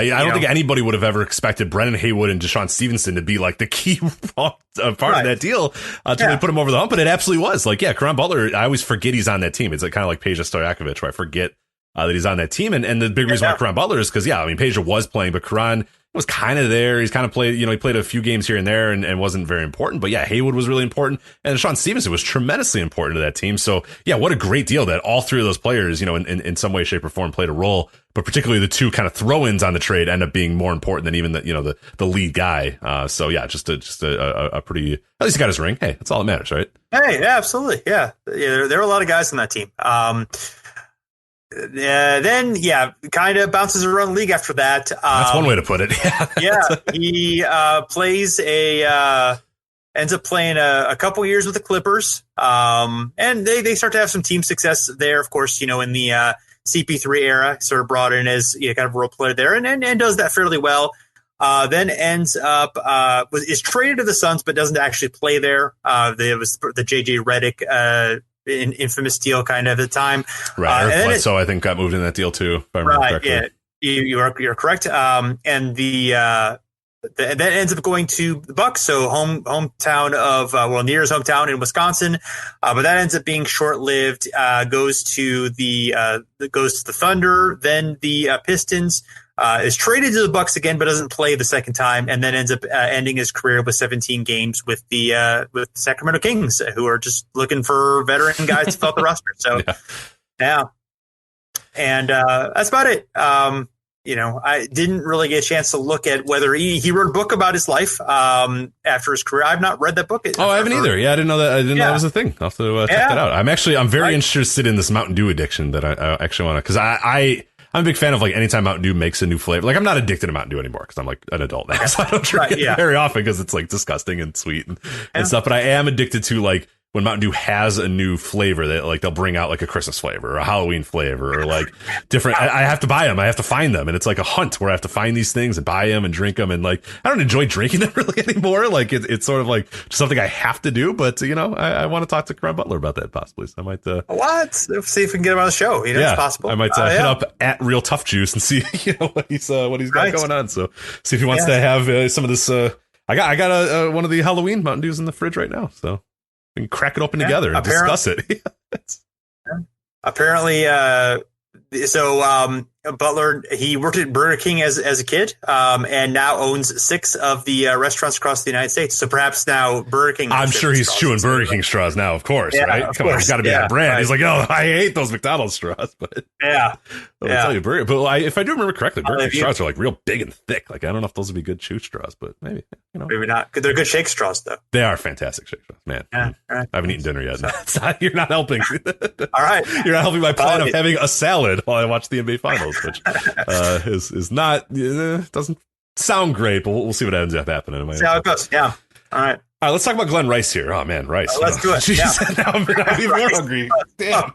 don't think anybody would have ever expected Brendan Haywood and Deshaun Stevenson to be like the key part of that deal to really put him over the hump, but it absolutely was. Caron Butler, I always forget he's on that team. It's kind of like Peja Stojakovic, where I forget that he's on that team. And the big reason why Caron Butler is because, Peja was playing, but Caron was kind of there. He's kind of played, he played a few games here and there and wasn't very important. But Haywood was really important. And Deshaun Stevenson was tremendously important to that team. So, what a great deal that all 3 of those players, in some way, shape, or form played a role. But particularly the 2 kind of throw-ins on the trade end up being more important than even the lead guy. Just a pretty, at least he got his ring. Hey, that's all that matters, right? Hey, yeah, absolutely. Yeah. There are a lot of guys on that team. Then kind of bounces around the league after that. That's one way to put it. He ends up playing a couple years with the Clippers, and they start to have some team success there. Of course, in the CP3 era, sort of brought in as kind of a role player there, and does that fairly well. Then ends up is traded to the Suns, but doesn't actually play there. There was the JJ Redick infamous deal kind of at the time. Right. Eric Bledsoe, I think, got moved in that deal too, if I remember correctly. Yeah, you're correct. And that ends up going to the Bucks, so hometown of near his hometown in Wisconsin. But that ends up being short-lived. Goes to the Thunder, then the Pistons. Is traded to the Bucks again, but doesn't play the second time, and then ends up ending his career with 17 games with the Sacramento Kings, who are just looking for veteran guys to fill out the roster. So, and that's about it. I didn't really get a chance to look at whether he wrote a book about his life after his career. I've not read that book. I haven't either. Yeah, I didn't know that. I didn't know that was a thing. I'll have to check that out. I'm very interested in this Mountain Dew addiction that I actually want to, because I'm a big fan of anytime Mountain Dew makes a new flavor. I'm not addicted to Mountain Dew anymore because I'm an adult now, so I don't drink it very often because it's disgusting and sweet and stuff. But I am addicted to when Mountain Dew has a new flavor that they'll bring out a Christmas flavor or a Halloween flavor or different. I have to buy them. I have to find them, and it's a hunt where I have to find these things and buy them and drink them. And I don't enjoy drinking them really anymore. It's sort of just something I have to do. But I want to talk to Caron Butler about that possibly. So I might let's see if we can get him on the show. It's possible. I might hit up at Real Tough Juice and see what he's got going on. So see if he wants to have some of this. I got one of the Halloween Mountain Dews in the fridge right now. So. We can crack it open together and discuss it. Apparently, Butler, he worked at Burger King as a kid, and now owns 6 of the restaurants across the United States. So perhaps now Burger King. I'm sure he's chewing Burger King straws now, of course, right? Come on, he's got to be that brand. Right. He's like, I hate those McDonald's straws, but I'll tell you, Burger. But if I do remember correctly, Burger King straws are real big and thick. I don't know if those would be good chew straws, but maybe maybe not. They're good shake straws, though. They are fantastic shake straws, man. Yeah, right. I haven't eten dinner yet. You're not helping. All right, you're not helping my plan of having a salad while I watch the NBA Finals, which is not doesn't sound great, but we'll see what ends up happening. See how it goes. Yeah. All right. Let's talk about Glen Rice here. Oh man, Rice. Let's do it. Jeez, now I'm even more hungry. Damn,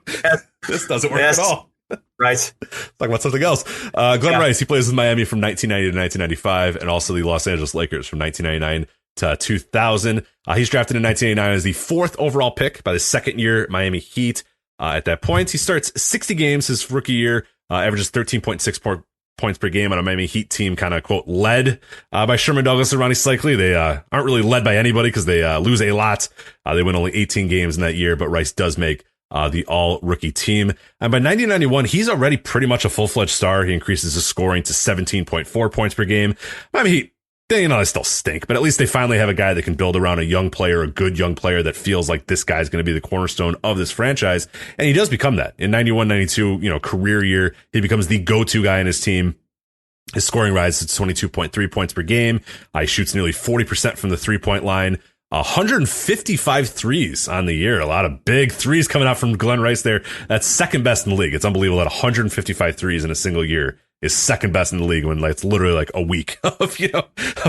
this doesn't work at all. Right. Talk about something else. Glen Rice. He plays with Miami from 1990 to 1995, and also the Los Angeles Lakers from 1999 to 2000. He's drafted in 1989 as the 4th overall pick by the second year Miami Heat. At that point, he starts 60 games his rookie year, averages 13.6 points per game on a Miami Heat team kind of, quote, led by Sherman Douglas and Ronnie Cycli. They aren't really led by anybody because they lose a lot. They win only 18 games in that year, but Rice does make the all-rookie team. And by 1991, he's already pretty much a full-fledged star. He increases his scoring to 17.4 points per game. Miami Heat, they still stink, but at least they finally have a guy that can build around a young player, a good young player that feels like this guy's going to be the cornerstone of this franchise. And he does become that. In 91, 92, career year, he becomes the go-to guy in his team. His scoring rises to 22.3 points per game. He shoots nearly 40% from the three-point line. 155 threes on the year. A lot of big threes coming out from Glen Rice there. That's second best in the league. It's unbelievable that 155 threes in a single year is second best in the league when it's literally like a week of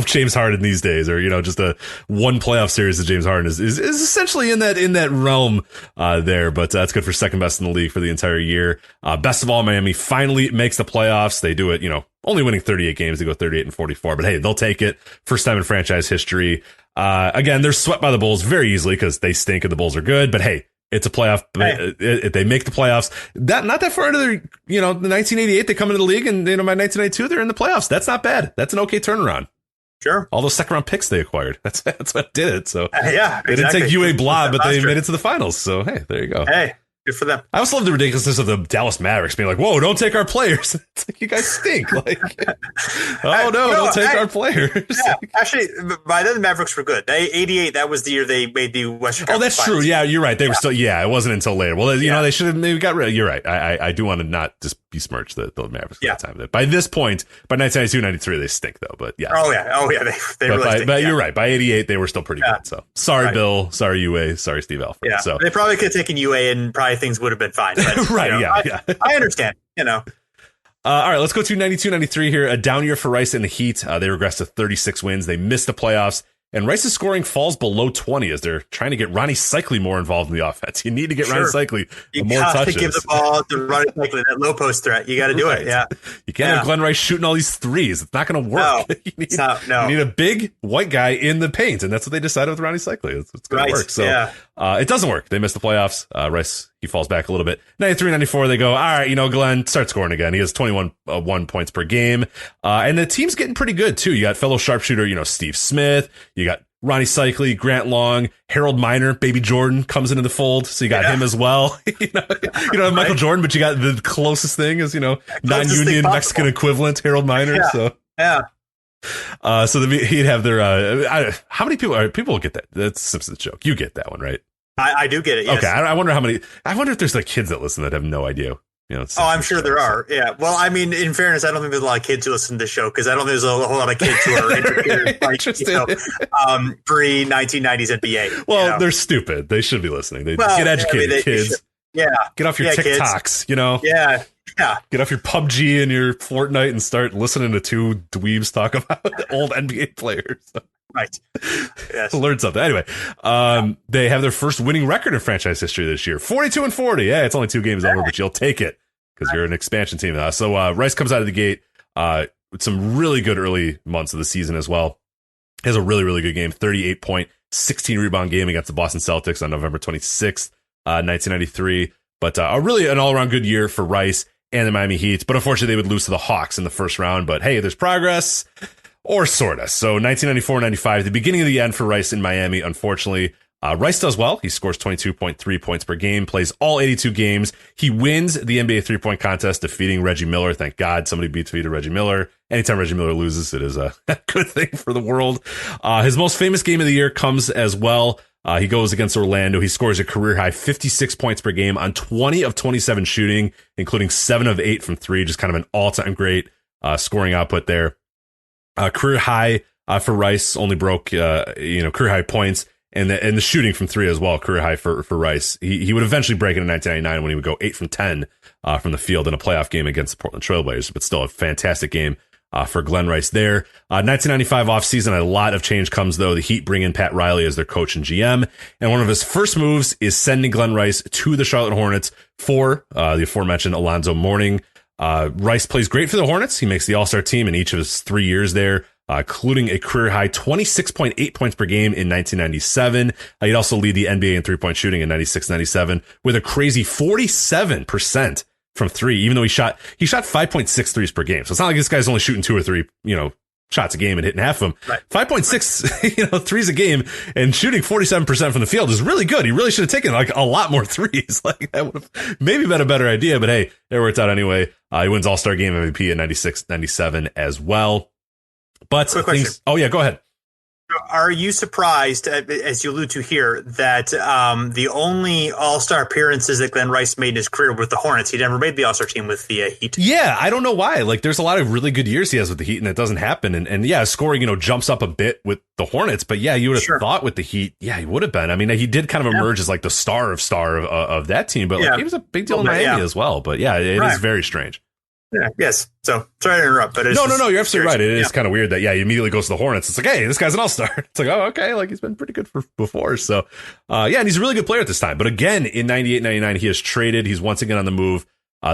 James Harden these days, or just a one playoff series of James Harden is essentially in that realm there. But that's good for second best in the league for the entire year. Best of all, Miami finally makes the playoffs. They do it, only winning 38 games. They go 38-44, but hey, they'll take it. First time in franchise history. Again, they're swept by the Bulls very easily because they stink and the Bulls are good, but hey, it's a playoff. Hey. They make the playoffs. Not that far into the 1988, they come into the league, and by 1992, they're in the playoffs. That's not bad. That's an okay turnaround. Sure. All those second round picks they acquired. That's what did it. So yeah, they didn't take UA Blob, but they made it to the finals. So hey, there you go. Hey. Good for them. I also love the ridiculousness of the Dallas Mavericks being like, whoa, don't take our players. It's like, you guys stink. Like, don't take our players. Yeah, actually, by then the Mavericks were good. 88, that was the year they made the Western Conference Finals. True. Yeah, you're right. They were still, it wasn't until later. Well, they should have maybe got rid of, you're right. I do want to not just besmirch the Mavericks at that time. By this point, by 1992, 93, they stink though, but yeah. Oh yeah. They really stink. But you're right. By 88, they were still pretty good. So sorry, Bill. Sorry, UA. Sorry, Steve Alford. Yeah. So they probably could have taken UA and probably things would have been fine. But, right. I understand, all right, let's go to 92-93 here. A down year for Rice and the Heat. They regress to 36 wins. They miss the playoffs. And Rice's scoring falls below 20 as they're trying to get Ronnie Cycli more involved in the offense. You need to get Ronnie Cycli more touches. You got to give the ball to Ronnie Cycli, that low post threat. You got to do it, yeah. You can't have Glen Rice shooting all these threes. It's not going to work. No, you need a big white guy in the paint, and that's what they decided with Ronnie Cycli. It's going to work. So it doesn't work. They miss the playoffs. Rice, he falls back a little bit. 93-94, they go, all right, Glenn, start scoring again. He has 21 points per game. And the team's getting pretty good, too. You got fellow sharpshooter, Steve Smith. You got Ronnie Cycli, Grant Long, Harold Miner, Baby Jordan comes into the fold. So you got him as well. You don't have Michael Jordan, but you got the closest thing is, non-union Mexican equivalent, Harold Miner. Yeah. So, so he'd have their, how many people will get that? That's Simpsons joke. You get that one, right? I do get it. Yes. Okay. I wonder if there's kids that listen that have no idea. I'm sure there are. Yeah. Well, I mean, in fairness, I don't think there's a lot of kids who listen to the show because I don't think there's a whole lot of kids who are interested pre-1990s NBA. Well, they're stuped. They should be listening. Get educated, kids. Get off your TikToks, Yeah. Get off your PUBG and your Fortnite and start listening to two dweebs talk about old NBA players. Right. Yes. Learn something. Anyway, they have their first winning record in franchise history this year. 42-40. Yeah, it's only 2 games over, but you'll take it because you're an expansion team. So Rice comes out of the gate with some really good early months of the season as well. He has a really, really good game. 38-point, 16-rebound game against the Boston Celtics on November 26th, 1993. But really an all-around good year for Rice and the Miami Heat. But unfortunately, they would lose to the Hawks in the first round. But hey, there's progress. Or sort of. So 1994-95, the beginning of the end for Rice in Miami, unfortunately. Rice does well. He scores 22.3 points per game, plays all 82 games. He wins the NBA three-point contest, defeating Reggie Miller. Thank God somebody defeated Reggie Miller. Anytime Reggie Miller loses, it is a good thing for the world. His most famous game of the year comes as well. He goes against Orlando. He scores a career-high 56 points per game on 20 of 27 shooting, including 7 of 8 from 3. Just kind of an all-time great scoring output there. Career high for Rice, only broke career high points and the shooting from 3 as well. Career high for Rice. He would eventually break it in 1999 when he would go 8 from 10 from the field in a playoff game against the Portland Trailblazers. But still a fantastic game for Glen Rice there. 1995 offseason, a lot of change comes though. The Heat bring in Pat Riley as their coach and GM, and one of his first moves is sending Glen Rice to the Charlotte Hornets for the aforementioned Alonzo Mourning. Rice plays great for the Hornets. He makes the All-Star team in each of his 3 years there, including a career-high 26.8 points per game in 1997. He'd also lead the NBA in three-point shooting in 96-97 with a crazy 47% from three, even though he shot 5.6 threes per game. So it's not like this guy's only shooting 2 or 3, shots a game and hitting half of them. Right. 5.6, threes a game and shooting 47% from the field is really good. He really should have taken like a lot more threes. Like that would have maybe been a better idea, but hey, it worked out anyway. He wins All-Star Game MVP at 96-97 as well. But quick question. Oh yeah, go ahead. Are you surprised, as you allude to here, that the only All-Star appearances that Glen Rice made in his career were with the Hornets? He never made the All-Star team with the Heat. Yeah, I don't know why. Like, there's a lot of really good years he has with the Heat, and it doesn't happen. And yeah, scoring, jumps up a bit with the Hornets. But yeah, you would have thought with the Heat, yeah, he would have been. I mean, he did kind of emerge as like the star of that team, but like, he was a big deal in Miami as well. But yeah, it is very strange. Yeah. Yes. So sorry to interrupt, but it's no, you're absolutely right. It is kind of weird that he immediately goes to the Hornets. It's like, hey, this guy's an all-star. It's like, oh, okay, like he's been pretty good before. So and he's a really good player at this time. But again, in 98-99, he is traded. He's once again on the move.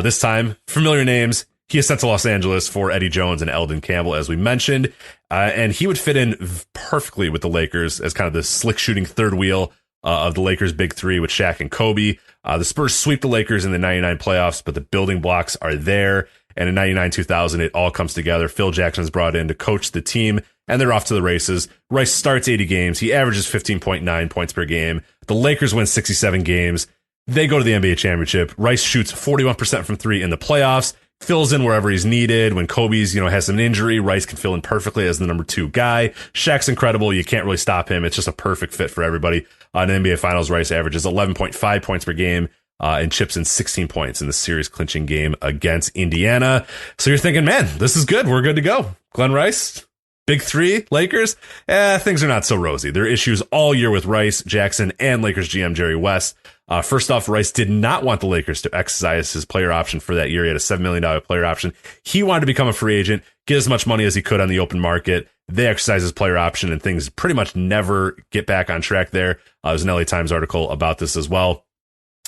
This time, familiar names. He is sent to Los Angeles for Eddie Jones and Eldon Campbell, as we mentioned, and he would fit in perfectly with the Lakers as kind of the slick shooting third wheel of the Lakers' big three with Shaq and Kobe. The Spurs sweep the Lakers in the 99 playoffs, but the building blocks are there. And in 99-2000, it all comes together. Phil Jackson is brought in to coach the team, and they're off to the races. Rice starts 80 games. He averages 15.9 points per game. The Lakers win 67 games. They go to the NBA championship. Rice shoots 41% from three in the playoffs, fills in wherever he's needed. When Kobe's, has an injury, Rice can fill in perfectly as the number 2 guy. Shaq's incredible. You can't really stop him. It's just a perfect fit for everybody. In the NBA Finals, Rice averages 11.5 points per game. And chips in 16 points in the series clinching game against Indiana. So you're thinking, man, this is good. We're good to go. Glen Rice, big three, Lakers. Things are not so rosy. There are issues all year with Rice, Jackson, and Lakers GM Jerry West. First off, Rice did not want the Lakers to exercise his player option for that year. He had a $7 million player option. He wanted to become a free agent, get as much money as he could on the open market. They exercise his player option, and things pretty much never get back on track there. There's an LA Times article about this as well.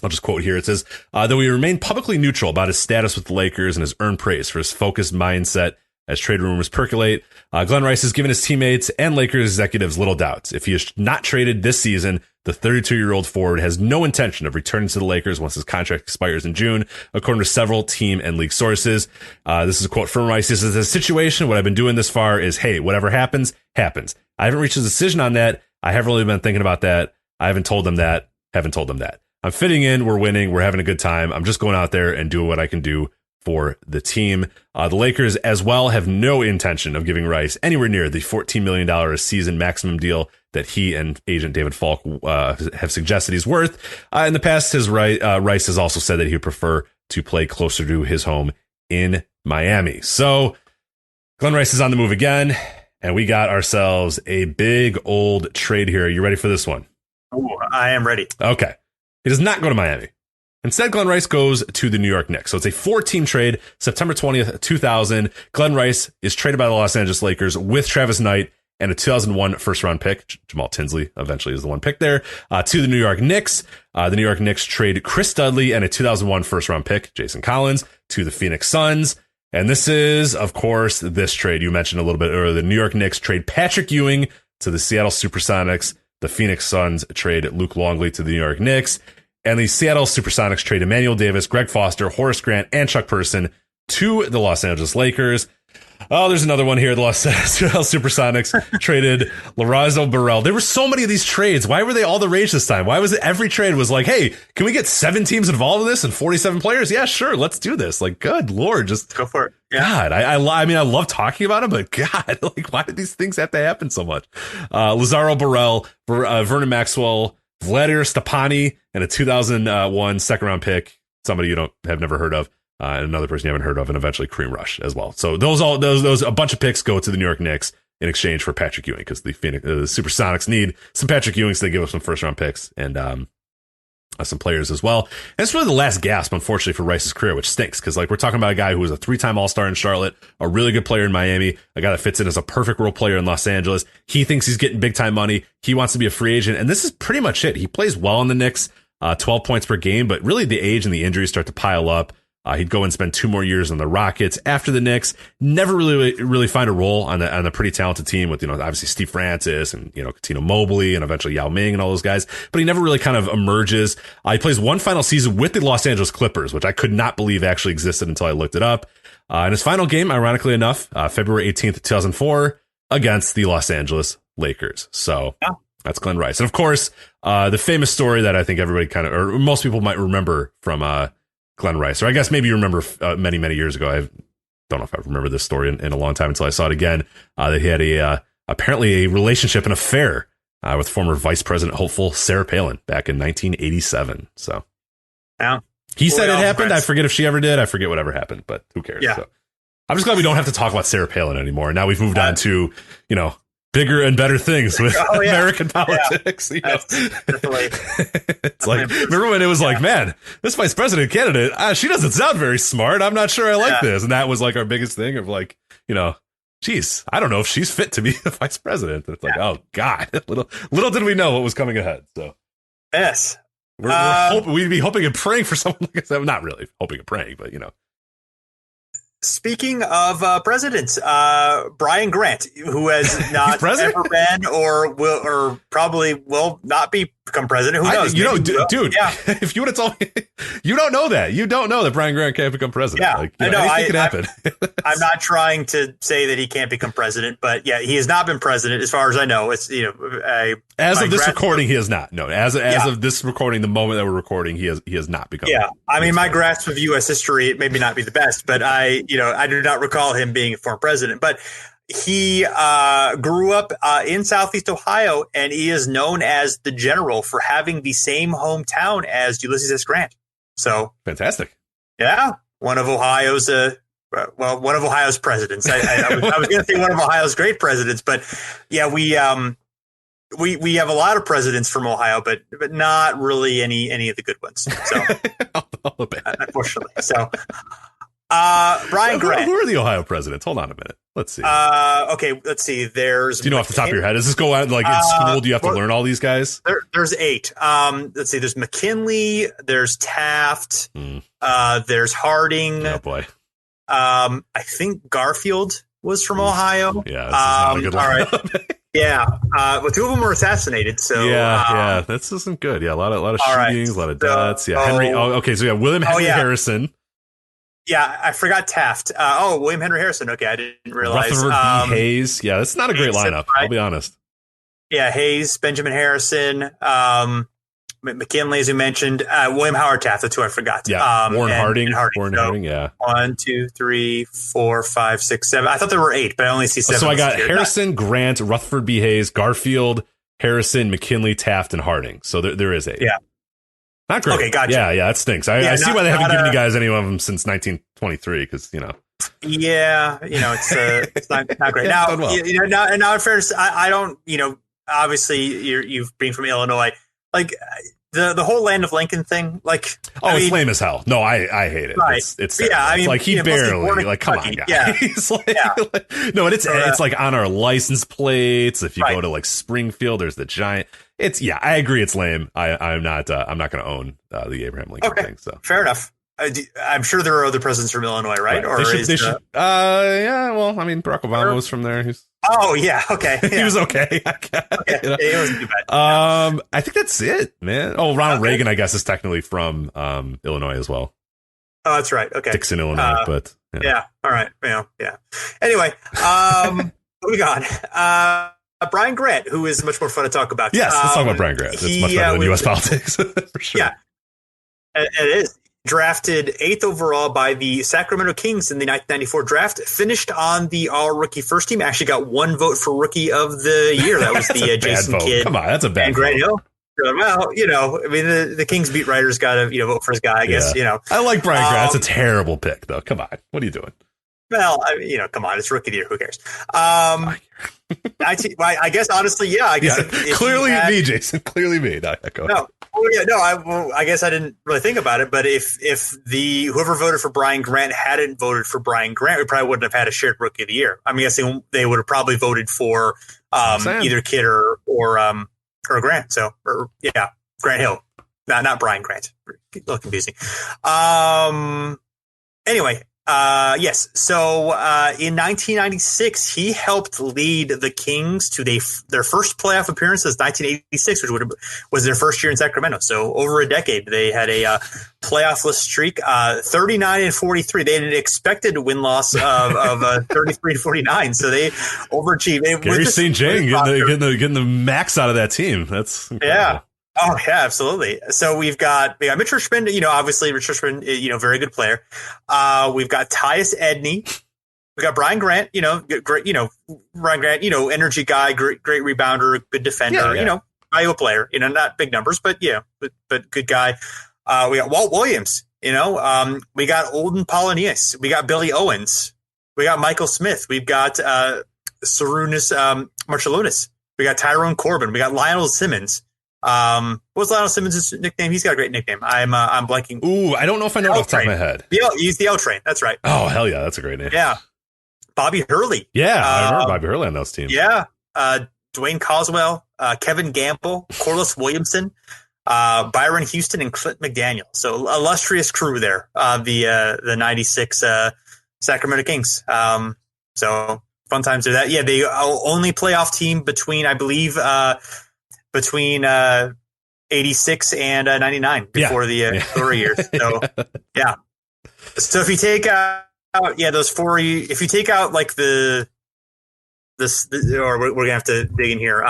I'll just quote here. It says, though he remained publicly neutral about his status with the Lakers and has earned praise for his focused mindset as trade rumors percolate, Glen Rice has given his teammates and Lakers executives little doubts. If he is not traded this season, the 32-year-old forward has no intention of returning to the Lakers once his contract expires in June, according to several team and league sources. This is a quote from Rice. This is a situation. What I've been doing this far is, hey, whatever happens, happens. I haven't reached a decision on that. I haven't really been thinking about that. I haven't told them that. I'm fitting in. We're winning. We're having a good time. I'm just going out there and doing what I can do for the team. The Lakers as well have no intention of giving Rice anywhere near the $14 million a season maximum deal that he and agent David Falk have suggested he's worth. In the past, Rice has also said that he would prefer to play closer to his home in Miami. So Glen Rice is on the move again, and we got ourselves a big old trade here. Are you ready for this one? Oh, I am ready. Okay. He does not go to Miami. Instead, Glen Rice goes to the New York Knicks. So it's a 4-team trade, September 20th, 2000. Glen Rice is traded by the Los Angeles Lakers with Travis Knight and a 2001 first-round pick. Jamal Tinsley eventually is the one pick there, to the New York Knicks. The New York Knicks trade Chris Dudley and a 2001 first-round pick, Jason Collins, to the Phoenix Suns. And this is, of course, this trade you mentioned a little bit earlier. The New York Knicks trade Patrick Ewing to the Seattle Supersonics. The Phoenix Suns trade Luke Longley to the New York Knicks. And the Seattle Supersonics trade Emmanuel Davis, Greg Foster, Horace Grant, and Chuck Person to the Los Angeles Lakers. Oh, there's another one here. The Seattle Supersonics traded Lorenzo Burrell. There were so many of these trades. Why were they all the rage this time? Why was it every trade was like, hey, can we get 7 teams involved in this and 47 players? Yeah, sure. Let's do this. Like, good Lord, just go for it. Yeah. God, I mean, I love talking about them, but God, like, why did these things have to happen so much? Lazaro Burrell, Vernon Maxwell, Vladimir Stepani, and a 2001 second round pick, somebody you have never heard of, and another person you haven't heard of, and eventually Kareem Rush as well. So those a bunch of picks go to the New York Knicks in exchange for Patrick Ewing, because the Supersonics need some Patrick Ewing, so they give up some first round picks and some players as well. And it's really the last gasp, unfortunately, for Rice's career, which stinks, because like we're talking about a guy who was a 3-time All-Star in Charlotte, a really good player in Miami, a guy that fits in as a perfect role player in Los Angeles. He thinks he's getting big time money. He wants to be a free agent, and this is pretty much it. He plays well in the Knicks, 12 points per game, but really the age and the injuries start to pile up. He'd go and spend 2 more years on the Rockets after the Knicks. Never really find a role on the pretty talented team with, obviously Steve Francis and, Cuttino Mobley and eventually Yao Ming and all those guys. But he never really kind of emerges. He plays one final season with the Los Angeles Clippers, which I could not believe actually existed until I looked it up. And his final game, ironically enough, February 18th, 2004, against the Los Angeles Lakers. So that's Glen Rice. And of course, the famous story that I think everybody or most people might remember from, Glen Rice, or I guess maybe you remember many, many years ago. I don't know if I remember this story in a long time until I saw it again, that he had apparently a relationship, an affair with former Vice President hopeful Sarah Palin back in 1987. So he said it happened. I forget if she ever did. I forget whatever happened, but who cares? Yeah. So, I'm just glad we don't have to talk about Sarah Palin anymore. Now we've moved on to, bigger and better things with American politics. Definitely. It's like, remember when it was like, man, this vice president candidate, she doesn't sound very smart. I'm not sure I like this. And that was like our biggest thing of like, geez, I don't know if she's fit to be the vice president. And it's like, oh God, little did we know what was coming ahead. So yes, we'd be hoping and praying for someone like that. Not really hoping and praying, but Speaking of presidents, Brian Grant, who has not ever been or probably will not become president. Who knows? Dude, if you would have told me, you don't know that. You don't know that Brian Grant can't become president. Yeah, I know. Anything could happen. I'm not trying to say that he can't become president, but yeah, he has not been president as far as I know. It's as of this recording, he has not. No, as of this recording, the moment that we're recording, he has not become. Yeah, I mean, my grasp of U.S. history, it maybe not be the best, but I do not recall him being a former president, but he grew up in Southeast Ohio, and he is known as the general for having the same hometown as Ulysses S. Grant. So fantastic. Yeah, one of Ohio's presidents. I was going to say one of Ohio's great presidents, but yeah, we have a lot of presidents from Ohio, but not really any of the good ones. So unfortunately, so. Brian Grant. Who are the Ohio presidents? Hold on a minute. Let's see. Okay, let's see. There's. Do you know off the top of your head? Does this go out like in school? Do you have to learn all these guys? There's 8. Let's see. There's McKinley. There's Taft. There's Harding. Oh boy. I think Garfield was from Ohio. Yeah. This is not a good line. All right. Yeah. Well, 2 of them were assassinated. So yeah, this isn't good. Yeah, a lot of shootings, a lot of deaths. Yeah, Henry. Oh, okay. So yeah, William Henry Harrison. Yeah, I forgot Taft. William Henry Harrison. Okay, I didn't realize. Rutherford B. Hayes. Yeah, that's not a great lineup. I'll be honest. Yeah, Hayes, Benjamin Harrison, McKinley, as you mentioned, William Howard Taft. That's who I forgot. Yeah, Warren Harding. Warren Harding. Yeah. 1, 2, 3, 4, 5, 6, 7. I thought there were 8, but I only see 7. So I got Harrison, Grant, Rutherford B. Hayes, Garfield, Harrison, McKinley, Taft, and Harding. So there is 8. Yeah. Not great. Okay, gotcha. Yeah, that stinks. I see why they haven't given you guys any of them since 1923, because, Yeah, it's not great. Now, now in fairness, I don't, obviously you've been from Illinois, like the whole Land of Lincoln thing, like. It's lame as hell. No, I hate it. Right. It's like he barely, like, come on, guys. Yeah. He's like, no, and it's like on our license plates. If you go to like Springfield, there's the giant. I agree. It's lame. I'm not going to own the Abraham Lincoln thing. So fair enough. I'm sure there are other presidents from Illinois, right? Or they should. Yeah. Well, I mean, Barack Obama was from there. Okay. Yeah. He was okay. It wasn't too bad. I think that's it, man. Oh, Ronald Reagan, I guess, is technically from Illinois as well. Oh, that's right. Okay. Dixon, Illinois, but yeah. All right. Yeah. Anyway, moving on. Brian Grant, who is much more fun to talk about. Yes, let's talk about Brian Grant. It's much better than U.S. politics, for sure. Yeah, it is. Drafted 8th overall by the Sacramento Kings in the 1994 draft. Finished on the all-rookie first team. Actually got 1 vote for Rookie of the Year. That was the Jason Kidd. Come on, that's a bad and Grant Hill. Well, I mean, the Kings beat writers got to vote for his guy, I guess. I like Brian Grant. That's a terrible pick, though. Come on. What are you doing? Well, come on, it's Rookie of the Year. Who cares? I guess honestly, yeah. I guess clearly me, Jason. Clearly me. I guess I didn't really think about it. But if whoever voted for Brian Grant hadn't voted for Brian Grant, we probably wouldn't have had a shared Rookie of the Year. I'm guessing they would have probably voted for either Kidd or Grant. So Grant Hill, not Brian Grant. A little confusing. Anyway, yes. So in 1996, he helped lead the Kings to their first playoff appearance since 1986, which was their first year in Sacramento. So over a decade, they had a playoffless streak, 39-43. They had an expected win-loss of 33-49, so they overachieved. Gary St. John getting the max out of that team. That's incredible. Yeah. Oh yeah, absolutely. So we got Mitch Richmond, obviously Rich Richmond, very good player. We've got Tyus Edney. We got Brian Grant, great, Brian Grant, energy guy, great rebounder, good defender, valuable player, not big numbers, but but good guy. We got Walt Williams, we got Olden Polynius. We got Billy Owens. We got Michael Smith. We've got Sarunas Marcellonis. We got Tyrone Corbin. We got Lionel Simmons. What was Lionel Simmons' nickname? He's got a great nickname. I'm blanking. Ooh, I don't know if I know off the top of my head. He's the L Train. That's right. Oh, hell yeah. That's a great name. Yeah. Bobby Hurley. Yeah, I remember Bobby Hurley on those teams. Yeah. Dwayne Coswell, Kevin Gamble, Corliss Williamson, Byron Houston, and Clint McDaniel. So illustrious crew there. The 96 Sacramento Kings. So fun times there. Yeah, the only playoff team between, I believe, between 86 and 99 before the glory years. So, yeah. So if you take out, those four, if you take out like or we're going to have to dig in here.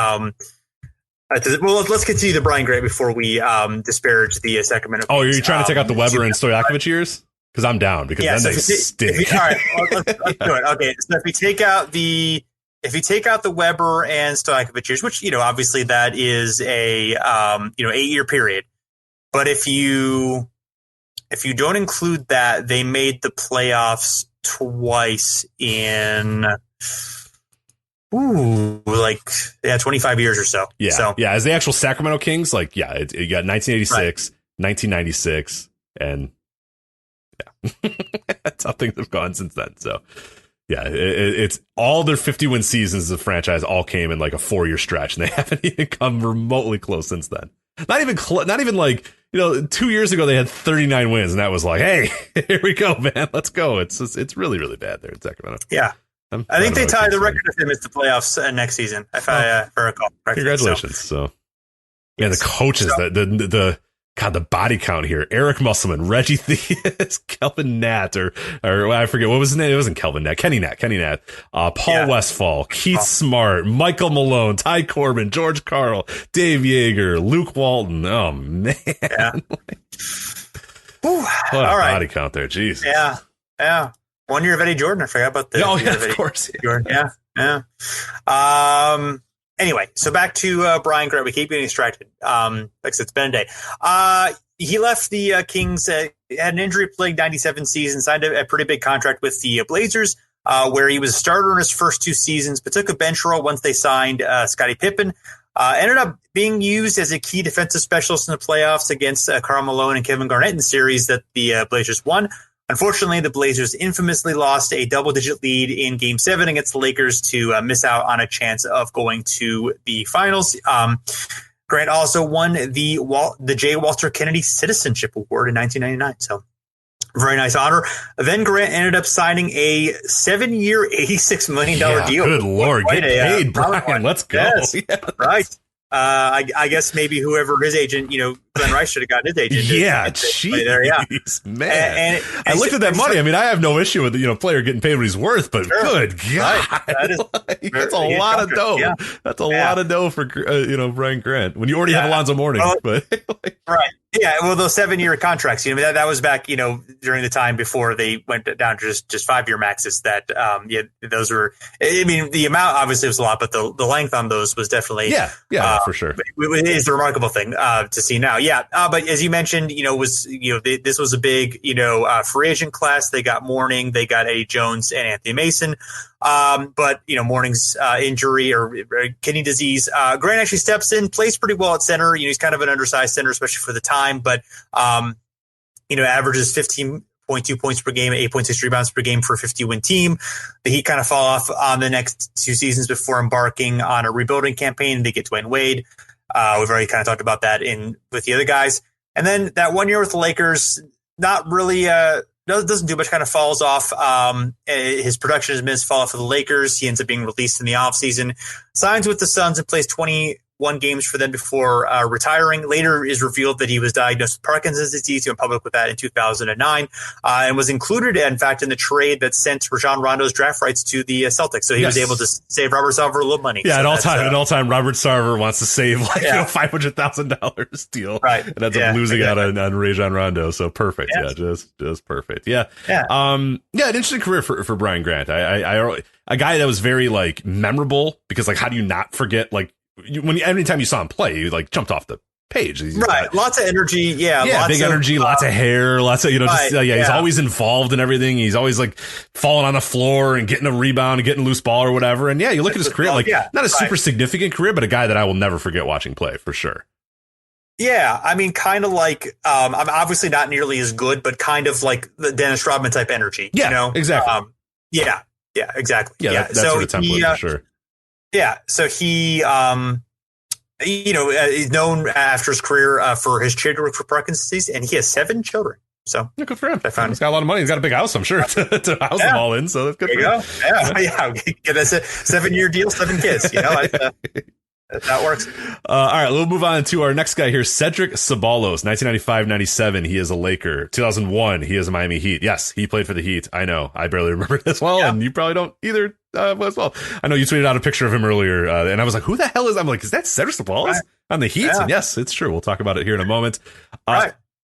Let's continue the Brian Grant before we disparage the Sacramento. Oh, you're trying to take out the Weber and Stojakovic years? Because I'm down, because then they stink. All right, let's do it. Okay, so if you take out the Weber and Stojakovic years, which, obviously that is a 8-year period. But if you don't include that, they made the playoffs twice in 25 years or so. Yeah. So, yeah. As the actual Sacramento Kings, you got 1986, 1996, and that's how things have gone since then. So, yeah, it's all their 50-win seasons of franchise all came in like a 4-year stretch, and they haven't even come remotely close since then. Not even 2 years ago they had 39 wins, and that was like, hey, here we go, man, let's go. It's really, really bad there in Sacramento. Yeah, I think they tied the record with him as the playoffs next season, if I recall. Congratulations. So yeah, the coaches, the body count here. Eric Musselman, Reggie Theus, Kelvin Nat, or I forget, what was his name? It wasn't Kelvin Nat. Kenny Nat. Paul Westphal, Keith Smart, Michael Malone, Ty Corbin, George Karl, Dave Yeager, Luke Walton. Oh, man. Yeah. What a body count there. Jeez. Yeah. 1 year of Eddie Jordan. I forgot about the. Oh, yeah, of course. Jordan. Yeah. Anyway, so back to Brian Grant. We keep getting distracted. Like I said, it's been a day. He left the Kings, had an injury-plagued 97 season, signed a pretty big contract with the Blazers, where he was a starter in his first 2 seasons, but took a bench role once they signed Scottie Pippen. Ended up being used as a key defensive specialist in the playoffs against Karl Malone and Kevin Garnett in the series that the Blazers won. Unfortunately, the Blazers infamously lost a double-digit lead in Game 7 against the Lakers to miss out on a chance of going to the finals. Grant also won the J. Walter Kennedy Citizenship Award in 1999. So, very nice honor. Then Grant ended up signing a 7-year, $86 million deal. Good Lord. Get paid, Brian. Let's go. Yes, right. I guess maybe whoever his agent, Glen Rice should have gotten his agent. Yeah, jeez, man. And I looked at that money. I mean, I have no issue with player getting paid what he's worth, but good God, that's a lot of dough. Yeah. That's a lot of dough for Brian Grant when you already have Alonzo Mourning. But right, yeah. Well, those 7-year contracts, that was back, during the time before they went down to just 5-year maxes. That those were. I mean, the amount obviously was a lot, but the length on those was definitely for sure. It is a remarkable thing to see now. Yeah. But as you mentioned, this was a big, free agent class. They got Mourning, they got Eddie Jones and Anthony Mason. But Mourning's injury or kidney disease, Grant actually steps in, plays pretty well at center. He's kind of an undersized center, especially for the time, but, averages 15.2 points per game, 8.6 rebounds per game for a 50-win team. The Heat kind of fall off on the next 2 seasons before embarking on a rebuilding campaign. They get Dwayne Wade. We've already kind of talked about that with the other guys. And then that 1 year with the Lakers, not really doesn't do much, kind of falls off. His production has missed, fall off for the Lakers. He ends up being released in the offseason, signs with the Suns and plays 21 games for them before retiring. Later is revealed that he was diagnosed with Parkinson's disease. He went public with that in 2009 and was included, in fact, in the trade that sent Rajon Rondo's draft rights to the Celtics. So he was able to save Robert Sarver a little money. Yeah, so an all-time Robert Sarver wants to save $500,000 deal. Right. And ends up losing out on Rajon Rondo. So perfect. Yes. Yeah, just perfect. Yeah. An interesting career for Brian Grant. I a guy that was very like memorable because like how do you not forget like anytime you saw him play, you like jumped off the page. Right. Lots of energy. Yeah. Big energy, lots of hair, lots of, he's always involved in everything. He's always like falling on the floor and getting a rebound and getting a loose ball or whatever. And you look at his career, not a super significant career, but a guy that I will never forget watching play for sure. Yeah. I mean, kind of like, I'm obviously not nearly as good, but kind of like the Dennis Rodman type energy. Yeah, exactly. Yeah, exactly. Yeah. That sort of template for sure. Yeah, so he, he's known after his career for his charity work for Parkinson's disease, and he has 7 children. So good for him. He's got a lot of money. He's got a big house, I'm sure, to house them all in. So that's good. There you go. Yeah. That's a 7-year deal, 7 kids. That works. All right, we'll move on to our next guy here, Cedric Ceballos, 1995-97. He is a Laker. 2001, he is a Miami Heat. Yes, he played for the Heat. I know. I barely remember it as well, and you probably don't either as well. I know you tweeted out a picture of him earlier, and I was like, who the hell is that? I'm like, is that Cedric Ceballos on the Heat? Yeah. And yes, it's true. We'll talk about it here in a moment.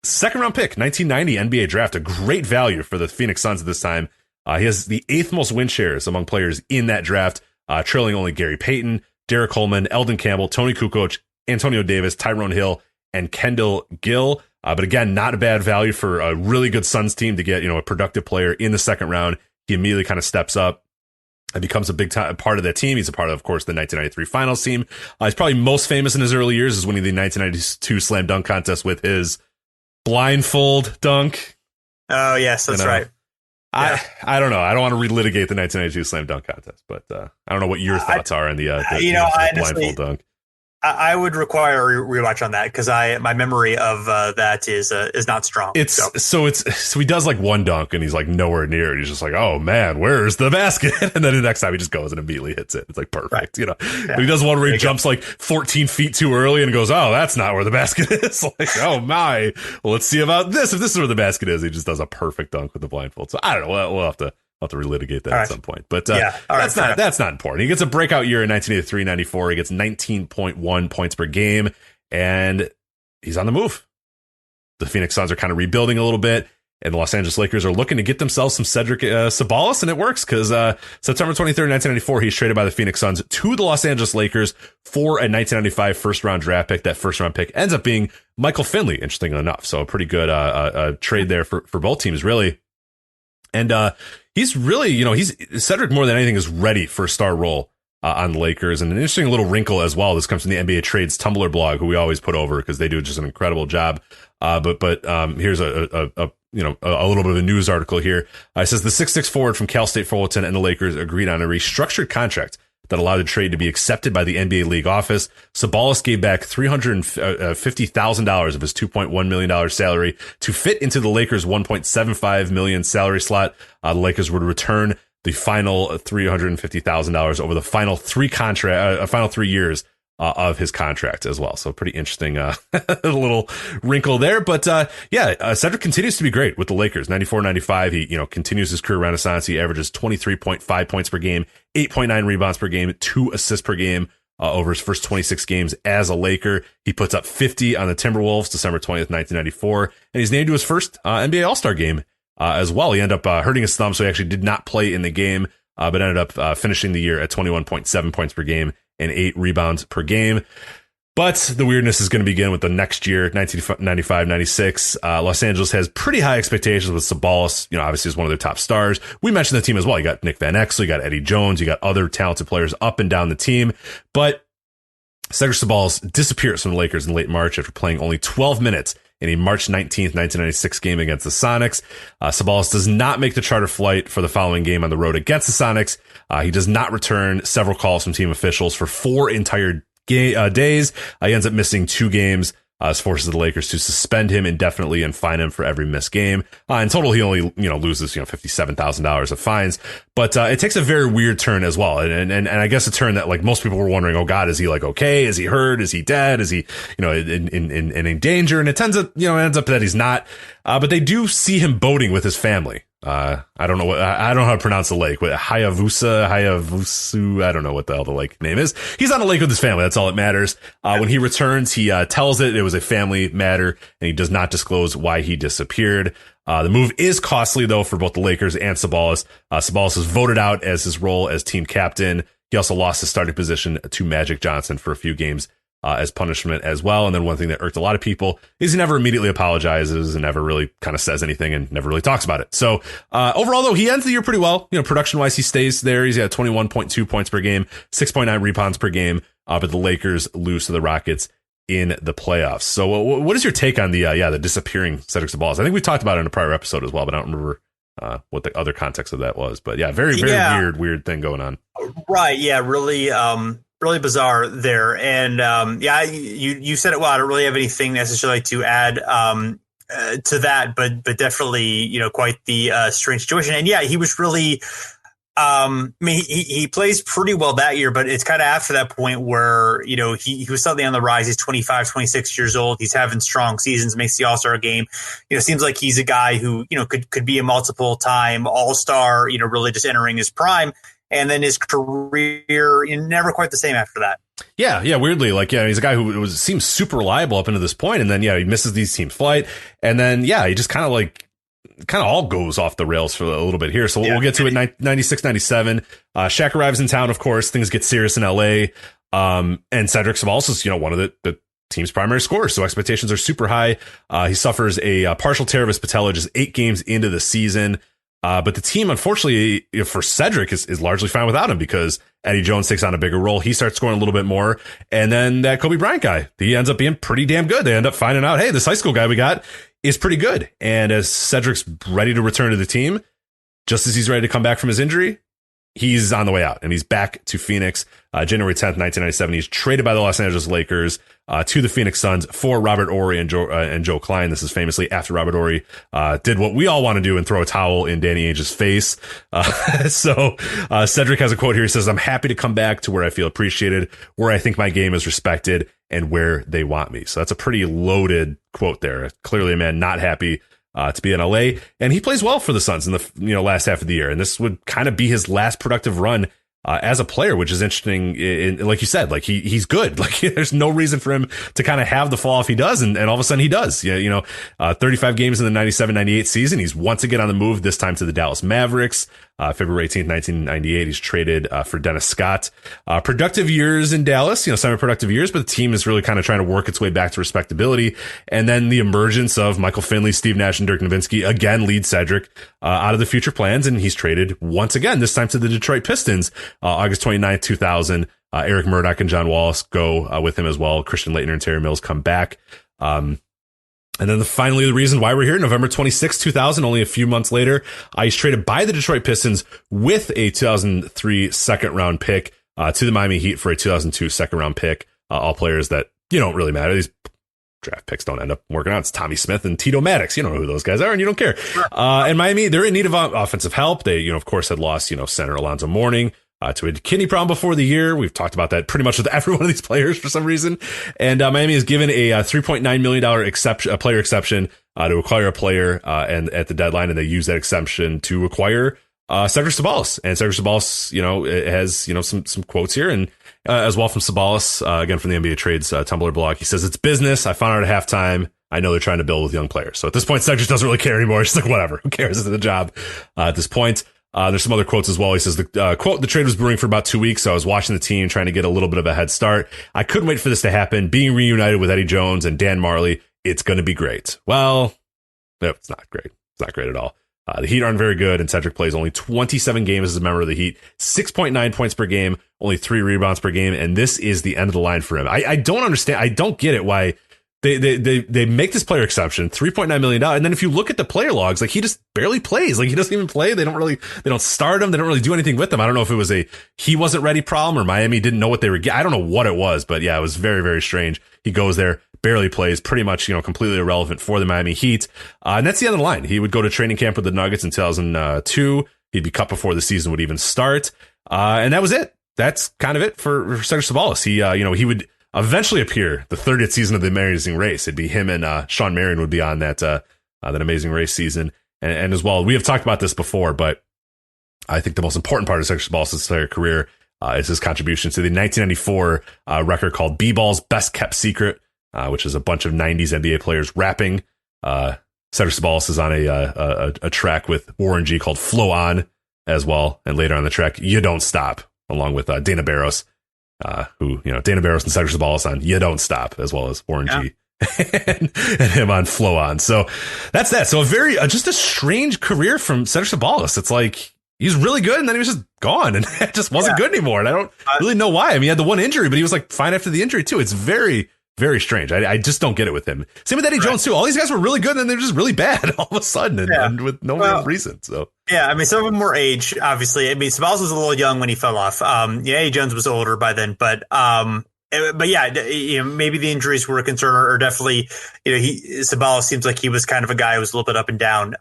Second round pick, 1990 NBA draft, a great value for the Phoenix Suns at this time. He has the 8th most win shares among players in that draft, trailing only Gary Payton, Derek Coleman, Eldon Campbell, Tony Kukoc, Antonio Davis, Tyrone Hill, and Kendall Gill. But again, not a bad value for a really good Suns team to get, a productive player in the second round. He immediately kind of steps up and becomes a big part of that team. He's a part of course, the 1993 finals team. He's probably most famous in his early years is winning the 1992 slam dunk contest with his blindfold dunk. Oh, yes, that's right. Yeah. I don't know. I don't want to relitigate the 1992 slam dunk contest, but I don't know what your thoughts are on the blindfold dunk. I would require a rewatch on that because my memory of that is not strong. So he does like one dunk and he's like nowhere near it. He's just like, oh man, where's the basket? And then the next time he just goes and immediately hits it. It's like perfect, But he does one where he jumps like 14 feet too early and goes, oh, that's not where the basket is. Like, oh my, well, let's see about this. If this is where the basket is, he just does a perfect dunk with the blindfold. So I don't know. We'll have to relitigate that at some point, but that's not important. He gets a breakout year in 1983-94. He gets 19.1 points per game, and he's on the move. The Phoenix Suns are kind of rebuilding a little bit, and the Los Angeles Lakers are looking to get themselves some Cedric Ceballos, and it works because September 23rd, 1994, he's traded by the Phoenix Suns to the Los Angeles Lakers for a 1995 first-round draft pick. That first-round pick ends up being Michael Finley, interestingly enough. So a pretty good trade there for both teams, really. And he's really, Cedric more than anything is ready for a star role on the Lakers. And an interesting little wrinkle as well. This comes from the NBA Trades Tumblr blog, who we always put over because they do just an incredible job. But here's a little bit of a news article here. It says the 6'6" forward from Cal State Fullerton and the Lakers agreed on a restructured contract that allowed the trade to be accepted by the NBA league office. Ceballos gave back $350,000 of his $2.1 million salary to fit into the Lakers' $1.75 million salary slot. The Lakers would return the final $350,000 over the final 3 years of his contract as well. So pretty interesting little wrinkle there. But Cedric continues to be great with the Lakers. 94-95, he continues his career renaissance. He averages 23.5 points per game, 8.9 rebounds per game, 2 assists per game over his first 26 games as a Laker. He puts up 50 on the Timberwolves December 20th, 1994, and he's named to his first NBA All-Star game as well. He ended up hurting his thumb, so he actually did not play in the game, but ended up finishing the year at 21.7 points per game and 8 rebounds per game. But the weirdness is going to begin with the next year, 1995-96. Los Angeles has pretty high expectations with Ceballos, obviously as one of their top stars. We mentioned the team as well. You got Nick Van Exel, you got Eddie Jones, you got other talented players up and down the team. But Cedric Ceballos disappears from the Lakers in late March after playing only 12 minutes in a March 19th, 1996 game against the Sonics. Ceballos does not make the charter flight for the following game on the road against the Sonics. He does not return several calls from team officials for 4 entire days. He ends up missing 2 games This forces the Lakers to suspend him indefinitely and fine him for every missed game. In total, he only, loses, $57,000 of fines. But it takes a very weird turn as well. And I guess a turn that, like, most people were wondering, oh God, is he like okay? Is he hurt? Is he dead? Is he, in danger? And it ends up that he's not. But they do see him boating with his family. I don't know how to pronounce the lake. Hayavusu. I don't know what the hell the lake name is. He's on a lake with his family. That's all that matters. When he returns, he tells it was a family matter, and he does not disclose why he disappeared. The move is costly, though, for both the Lakers and Ceballos. Ceballos was voted out as his role as team captain. He also lost his starting position to Magic Johnson for a few games as punishment as well. And then one thing that irked a lot of people is he never immediately apologizes and never really kind of says anything and never really talks about it. So overall, though, he ends the year pretty well. Production wise, he stays there. He's at 21.2 points per game, 6.9 rebounds per game. But the Lakers lose to the Rockets in the playoffs. So what is your take on the disappearing Cedric Ceballos? I think we talked about it in a prior episode as well, but I don't remember what the other context of that was. But yeah, very weird thing going on. Right. Yeah. Really bizarre there. And you said it well. I don't really have anything necessarily to add to that, but definitely, quite the strange situation. And yeah, he was really he plays pretty well that year, but it's kind of after that point where, he was suddenly on the rise. He's 25, 26 years old. He's having strong seasons, makes the All-Star game. Seems like he's a guy who, could be a multiple time All-Star, really just entering his prime. And then his career, never quite the same after that. Yeah, weirdly, he's a guy who seems super reliable up into this point, and then he misses these team flight, and then he just kind of all goes off the rails for a little bit here. So we'll get to it. 96, 97. Shaq arrives in town. Of course, things get serious in LA. And Cedric Ceballos is one of the team's primary scorers, so expectations are super high. He suffers a partial tear of his patella just 8 games into the season. But the team, unfortunately, for Cedric, is largely fine without him because Eddie Jones takes on a bigger role. He starts scoring a little bit more. And then that Kobe Bryant guy, he ends up being pretty damn good. They end up finding out, hey, this high school guy we got is pretty good. And as Cedric's ready to return to the team, just as he's ready to come back from his injury, he's on the way out, and he's back to Phoenix. January 10th, 1997. He's traded by the Los Angeles Lakers to the Phoenix Suns for Robert Horry and Joe Klein. This is famously after Robert Horry did what we all want to do and throw a towel in Danny Ainge's face. So Cedric has a quote here. He says, "I'm happy to come back to where I feel appreciated, where I think my game is respected, and where they want me." So that's a pretty loaded quote there. Clearly a man not happy to be in LA, and he plays well for the Suns in the last half of the year. And this would kind of be his last productive run as a player, which is interesting. Like you said, he's good. There's no reason for him to kind of have the fall off he does, and all of a sudden he does. 35 games in the 97-98 season. He's once again on the move, this time to the Dallas Mavericks. February 18th, 1998, he's traded for Dennis Scott. Productive years in Dallas, semi-productive years, but the team is really kind of trying to work its way back to respectability. And then the emergence of Michael Finley, Steve Nash, and Dirk Nowitzki again lead Cedric out of the future plans, and he's traded once again, this time to the Detroit Pistons. August 29th, 2000. Eric Murdoch and John Wallace go with him as well. Christian Laettner and Terry Mills come back. And then finally, the reason why we're here, November 26, 2000, only a few months later, he's traded by the Detroit Pistons with a 2003 second round pick to the Miami Heat for a 2002 second round pick. All players that, don't really matter. These draft picks don't end up working out. It's Tommy Smith and Tito Maddox. You don't know who those guys are, and you don't care. And Miami, they're in need of offensive help. They, of course, had lost, center Alonzo Mourning to a kidney problem before the year. We've talked about that pretty much with every one of these players for some reason. And Miami is given a $3.9 million player exception to acquire a player and at the deadline, and they use that exception to acquire Cedric Ceballos. And Cedric Ceballos, it has some quotes here, and as well from Ceballos, again from the NBA Trades Tumblr blog. He says, "It's business. I found out at halftime. I know they're trying to build with young players." So at this point, Cedric doesn't really care anymore. He's like, whatever, who cares? This is the job at this point. There's some other quotes as well. He says, quote, "The trade was brewing for about 2 weeks, so I was watching the team trying to get a little bit of a head start. I couldn't wait for this to happen. Being reunited with Eddie Jones and Dan Marley, it's going to be great." Well, no, it's not great. It's not great at all. The Heat aren't very good, and Cedric plays only 27 games as a member of the Heat, 6.9 points per game, only 3 rebounds per game, and this is the end of the line for him. I don't understand. I don't get it why they make this player exception, $3.9 million. And then if you look at the player logs, he just barely plays. He doesn't even play. They don't start him. They don't really do anything with him. I don't know if it was he wasn't ready problem or Miami didn't know what they were getting. I don't know what it was, but yeah, it was very, very strange. He goes there, barely plays, pretty much, completely irrelevant for the Miami Heat. And that's the end of the line. He would go to training camp with the Nuggets in 2002. He'd be cut before the season would even start. And that was it. That's kind of it for Cedric Ceballos. He would eventually appear the 30th season of the Amazing Race. It'd be him and Sean Marion would be on that Amazing Race season. And as well, we have talked about this before, but I think the most important part of Cedric Ceballos' career is his contribution to the 1994 record called B-Ball's Best Kept Secret, which is a bunch of 90s NBA players rapping. Cedric Ceballos is on a track with Warren G called Flow On as well. And later on the track, You Don't Stop, along with Dana Barros, Dana Barros and Cedric Ceballos on You Don't Stop, as well as Warren G and him on Flow On. So that's that. So just a strange career from Cedric Ceballos. It's like, he's really good, and then he was just gone, and it just wasn't good anymore. And I don't really know why. I mean, he had the one injury, but he was like fine after the injury too. It's very, very strange. I just don't get it with him. Same with Eddie Jones too. All these guys were really good, and they're just really bad all of a sudden, and with no real reason. So I mean, some of them were age, obviously. I mean, Ceballos was a little young when he fell off. Eddie Jones was older by then, but yeah, maybe the injuries were a concern, or definitely, Ceballos seems like he was kind of a guy who was a little bit up and down,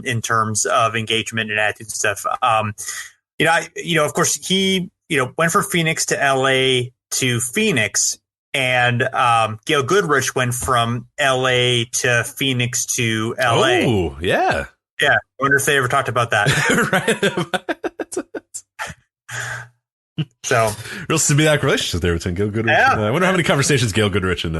in terms of engagement and attitude and stuff. Of course he, went from Phoenix to LA to Phoenix, and, Gail Goodrich went from LA to Phoenix to LA. Oh, yeah. Yeah. I wonder if they ever talked about that. Right. So real symbiotic relationship there between Gail Goodrich. And, I wonder how many conversations Gail Goodrich and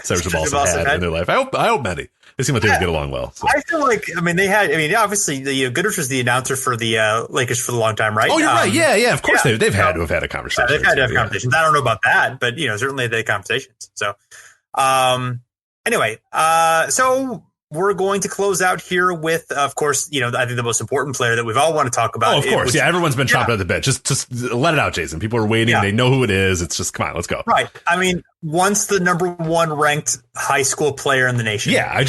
Cedric Ceballos had in their life. I hope many. They seem like they would get along well. So. I feel like, obviously Goodrich was the announcer for the Lakers for a long time, right? Oh, you're right. Yeah. Of course they've had to have had a conversation. They've had to have conversations. I don't know about that, but certainly they had conversations. So, anyway, so we're going to close out here with, of course, I think the most important player that we've all want to talk about. Oh, of course. Everyone's been chomping at the bit. Just let it out, Jason. People are waiting. Yeah. They know who it is. It's just, come on, let's go. Right. I mean, once the number one ranked high school player in the nation. Yeah.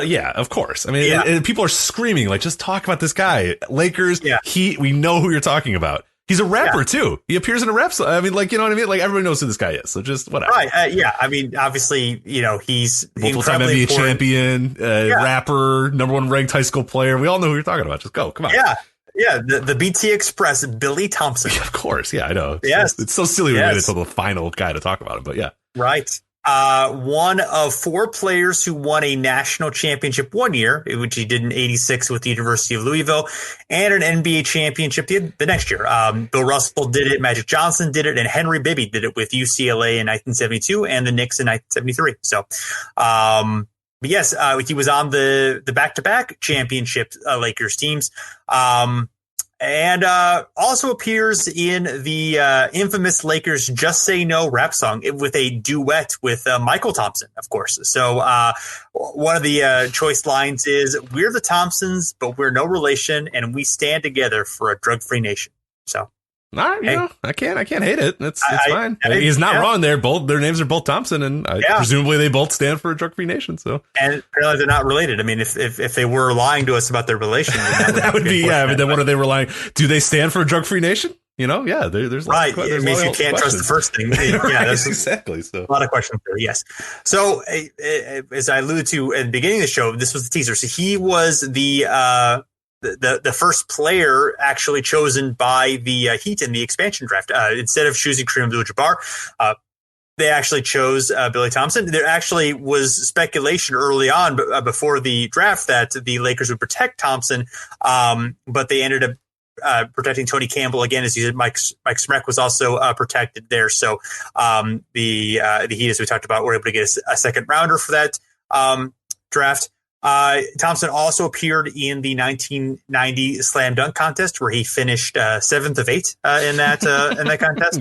Yeah, of course. I mean, and people are screaming, like, just talk about this guy. Lakers, Heat, we know who you're talking about. He's a rapper too. He appears in a rap song. I mean, like, you know what I mean? Like, everybody knows who this guy is. So just whatever. Right. I mean, obviously, he's multiple-time NBA champion, rapper, number one ranked high school player. We all know who you're talking about. Just go. Come on. Yeah. Yeah. The BT Express, Billy Thompson. Yeah, of course. Yeah, I know. It's so silly we waited until the final guy to talk about him. But yeah. Right. One of four players who won a national championship one year, which he did in '86 with the University of Louisville, and an NBA championship the next year. Bill Russell did it, Magic Johnson did it, and Henry Bibby did it with UCLA in 1972 and the Knicks in 1973. So, yes, he was on the back-to-back championship Lakers teams. And also appears in the infamous Lakers Just Say No rap song with a duet with Michael Thompson, of course. So one of the choice lines is, "We're the Thompsons, but we're no relation, and we stand together for a drug-free nation." So. All right, I can't hate it. It's fine. He's not wrong there. Their names are both Thompson, and presumably they both stand for a drug-free nation. So, and apparently they're not related. I mean, if they were lying to us about their relation, that would be But then what are they relying? Do they stand for a drug-free nation? There's right. It means you can't trust the first thing. Yeah, that's exactly. So a lot of questions there. Yes. So as I alluded to at the beginning of the show, this was the teaser. So he was the first player actually chosen by the Heat in the expansion draft. Instead of choosing Kareem Abdul-Jabbar, they actually chose Billy Thompson. There actually was speculation early on, before the draft, that the Lakers would protect Thompson, but they ended up protecting Tony Campbell again, as you said. Mike Smrek was also protected there. So the Heat, as we talked about, were able to get a second rounder for that draft. Thompson also appeared in the 1990 slam dunk contest, where he finished 7th of 8 in that contest.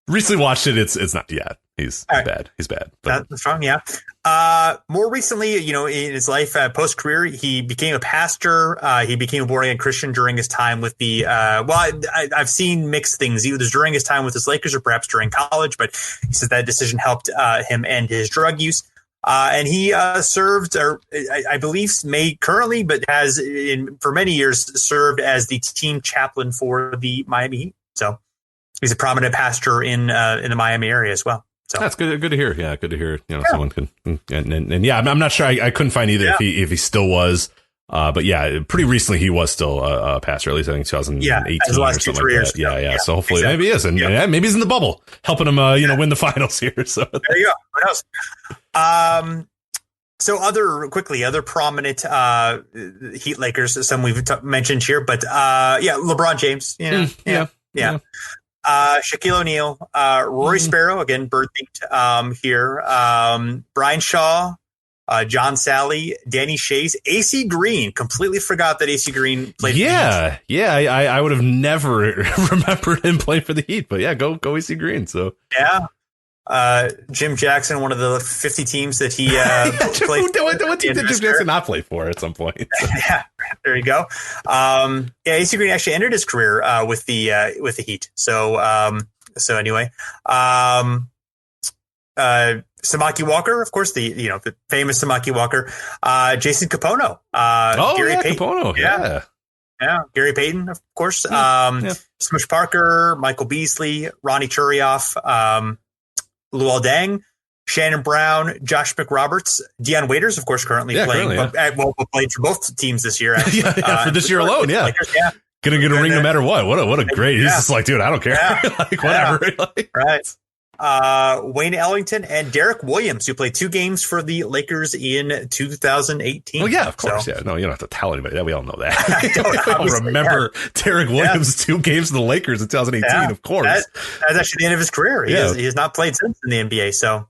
Recently watched it. It's not yet. He's bad. He's bad. That's wrong. Yeah. More recently, in his life, post career, he became a pastor. He became a born again Christian during his time with the. I've seen mixed things. Either during his time with his Lakers or perhaps during college, but he says that decision helped him end his drug use. And he served, or I believe may currently, but has for many years served as the team chaplain for the Miami Heat. So he's a prominent pastor in the Miami area as well. So that's good. Good to hear. Yeah, good to hear. Someone can, and yeah, I'm not sure. I couldn't find either if he still was. But yeah, pretty recently he was still a passer, at least I think 2018 or something like that. Yeah. So hopefully maybe he is, and maybe he's in the bubble, helping him, win the finals here. So there you go. Who knows? So other prominent Heat Lakers, some we've mentioned here, but LeBron James, Shaquille O'Neal, Rory Sparrow, again, bird themed here, Brian Shaw, John Sally, Danny Shays, AC Green. Completely forgot that AC Green played. Yeah, for the Heat. I would have never remembered him playing for the Heat, but yeah, go AC Green. So Jim Jackson, one of the 50 teams that he played. What team did Jim Jackson not play for at some point? So. Yeah, there you go. AC Green actually ended his career with the Heat. So anyway, Samaki Walker, of course, the famous Samaki Walker, Jason Capono, Gary Payton. Capono, yeah, Gary Payton, of course, Smush Parker, Michael Beasley, Ronnie Churioff, Luol Deng, Shannon Brown, Josh McRoberts, Deion Waiters, of course, currently playing. Played for both teams this year. Actually. For this year alone, Lakers, gonna get a ring no matter what. What a great. He's just like, dude, I don't care. Whatever. Right. Wayne Ellington and Derek Williams, who played 2 games for the Lakers in 2018. Well, yeah, of course. So, no, you don't have to tell anybody that. We all know that. We all remember Derek Williams 2 games for the Lakers in 2018. Of course, that's actually the end of his career. He has not played since in the NBA. So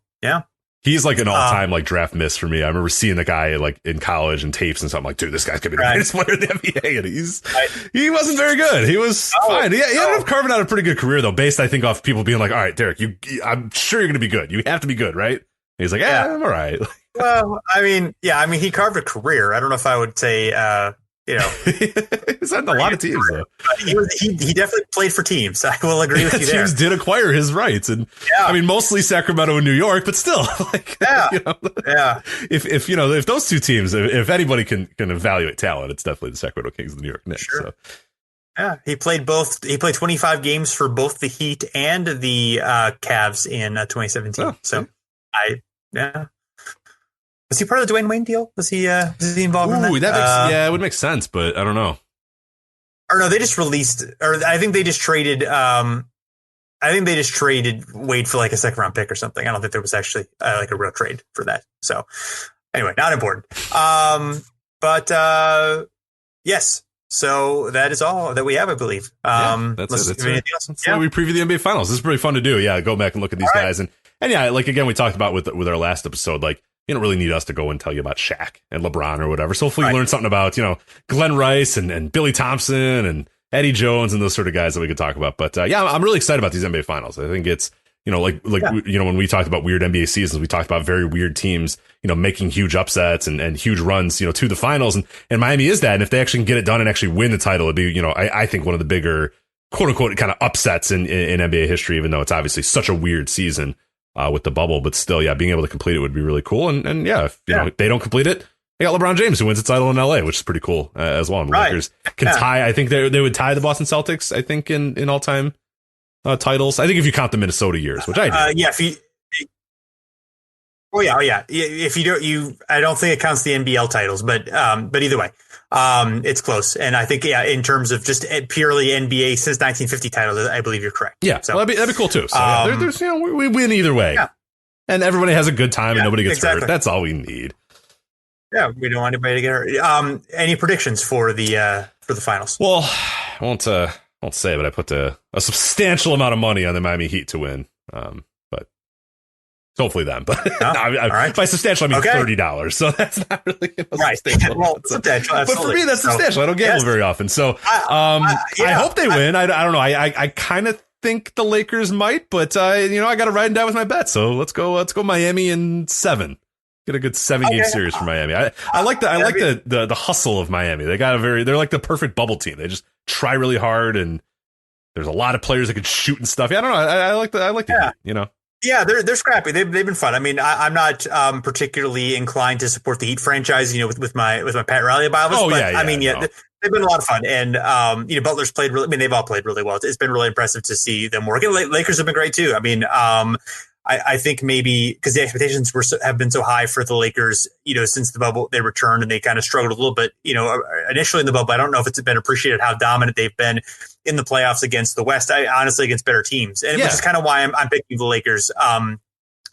he's like an all-time draft miss for me. I remember seeing the guy in college and tapes and something like, dude, this guy's gonna be the greatest player in the NBA, and he wasn't very good. He was fine. He ended up carving out a pretty good career though, based I think off people being like, all right, Derek, I'm sure you're gonna be good. You have to be good, right? And he's like, I'm all right. Well, I mean, he carved a career. I don't know if I would say, he's had a lot of teams though. He definitely played for teams. I will agree with you there. Teams did acquire his rights, and I mean mostly Sacramento and New York, but still, if those 2 teams, if anybody can evaluate talent, it's definitely the Sacramento Kings and the New York Knicks. Sure. So. Yeah, he played both. He played 25 games for both the Heat and the Cavs in 2017. Was he part of the Dwayne Wade deal? Was he involved in that? It would make sense, but I don't know. Or no, they just released, or I think they just traded. Wade for like a 2nd round pick or something. I don't think there was actually like a real trade for that. So anyway, not important. Yes. So that is all that we have, I believe. That's it. So we preview the NBA Finals. This is pretty fun to do. Yeah, go back and look at these guys, and like again, we talked about with our last episode, like. You don't really need us to go and tell you about Shaq and LeBron or whatever. So hopefully you learn something about, Glen Rice and Billy Thompson and Eddie Jones and those sort of guys that we could talk about. But I'm really excited about these NBA Finals. I think it's, when we talked about weird NBA seasons, we talked about very weird teams, making huge upsets and huge runs, to the finals. And Miami is that. And if they actually can get it done and actually win the title, it'd be, I think one of the bigger, quote unquote, kind of upsets in NBA history, even though it's obviously such a weird season. With the bubble, but still, being able to complete it would be really cool. And if they don't complete it, they got LeBron James who wins the title in LA, which is pretty cool as well. And the Lakers can tie. I think they would tie the Boston Celtics. I think in all time titles. I think if you count the Minnesota years, which I do. If you don't, I don't think it counts the NBL titles, but either way, it's close. And I think, in terms of just purely NBA since 1950 titles, I believe you're correct. Yeah. So that'd be cool too. So there's, we win either way and everybody has a good time and nobody gets hurt. That's all we need. Yeah. We don't want anybody to get hurt. Any predictions for the finals? Well, I won't say, but I put a substantial amount of money on the Miami Heat to win. Hopefully them, but by substantial, I mean $30. So that's not really substantial. Well, substantial, but for me, that's substantial. I don't gamble very often. So I hope they win. I don't know. I kind of think the Lakers might, but I got to ride and die with my bet. So let's go Miami in 7. Get a good 7-game series for Miami. I like the hustle of Miami. They're like the perfect bubble team. They just try really hard, and there's a lot of players that can shoot and stuff. Yeah, I don't know. I like the Heat, Yeah, they're scrappy. They've been fun. I mean, I'm not particularly inclined to support the Heat franchise, with my Pat Riley bias. They've been a lot of fun, and Butler's played really. I mean, they've all played really well. It's been really impressive to see them work. And Lakers have been great too. I mean, I think maybe because the expectations have been so high for the Lakers, since the bubble, they returned and they kind of struggled a little bit, initially in the bubble. I don't know if it's been appreciated how dominant they've been in the playoffs against the West. Honestly, against better teams, and which is kind of why I'm picking the Lakers.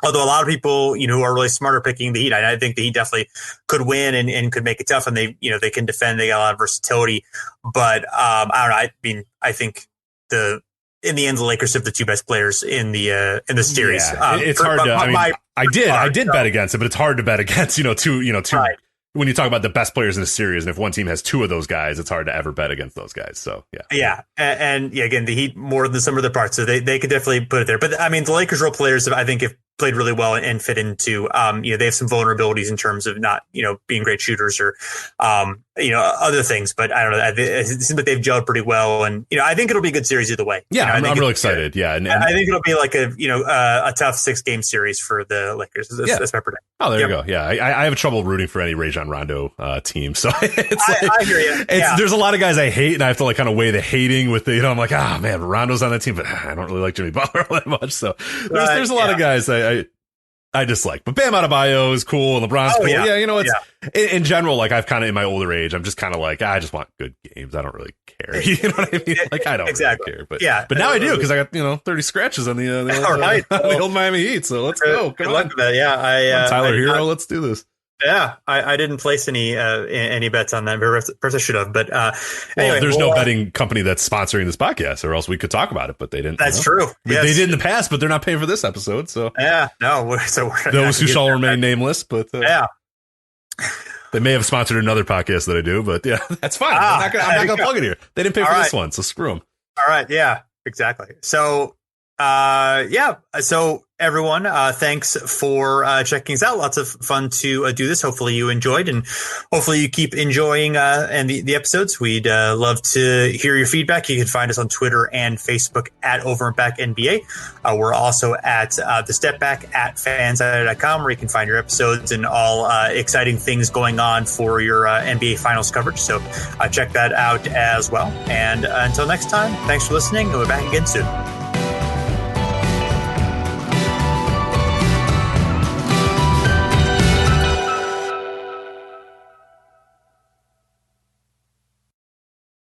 Although a lot of people, who are really smart are picking the Heat. I think the Heat definitely could win and could make it tough, and they can defend. They got a lot of versatility, but I don't know. I mean, I think in the end, the Lakers have the two best players in the series. Yeah, it's hard to. I did bet against it, but it's hard to bet against. Two. Right. When you talk about the best players in a series, and if one team has two of those guys, it's hard to ever bet against those guys. So yeah, and again, the Heat more than some of their parts, so they could definitely put it there. But I mean, the Lakers' role players, I think, have played really well and fit into. They have some vulnerabilities in terms of not being great shooters or other things. But I don't know. It seems like they've gelled pretty well, and I think it'll be a good series either way. Yeah, I'm really excited. Yeah, and I think it'll be like a tough 6-game series for the Lakers. That's my prediction. Oh, there you go. Yeah, I have trouble rooting for any Rajon Rondo team, so it's I hear you. There's a lot of guys I hate, and I have to kind of weigh the hating with the I'm like, man, Rondo's on that team, but I don't really like Jimmy Butler all that much. So there's a lot of guys I dislike, but Bam Adebayo is cool, and LeBron's cool. Yeah, in general, I've kind of in my older age, I'm just kind of I just want good games. I don't really care. You know what I mean? I don't really care. But now I do, because I got 30 scratches on the old Miami Heat. So let's go. Come on. Yeah, Tyler Hero. Let's do this. Yeah, I didn't place any bets on that. Perhaps I should have. But anyway, there's no betting company that's sponsoring this podcast, or else we could talk about it. But they didn't. That's true. Yes. They did in the past, but they're not paying for this episode. So no. So those who shall remain nameless. But they may have sponsored another podcast that I do. But that's fine. I'm not gonna plug it here. They didn't pay for this one, so screw them. All right. Yeah. Exactly. So. So everyone, thanks for checking us out. Lots of fun to do this. Hopefully you enjoyed, and hopefully you keep enjoying and the episodes. We'd love to hear your feedback. You can find us on Twitter and Facebook at Over and Back NBA. We're also at the Step Back at fansided.com, where you can find your episodes and all exciting things going on for your NBA Finals coverage. So check that out as well. And until next time, thanks for listening, and we're back again soon.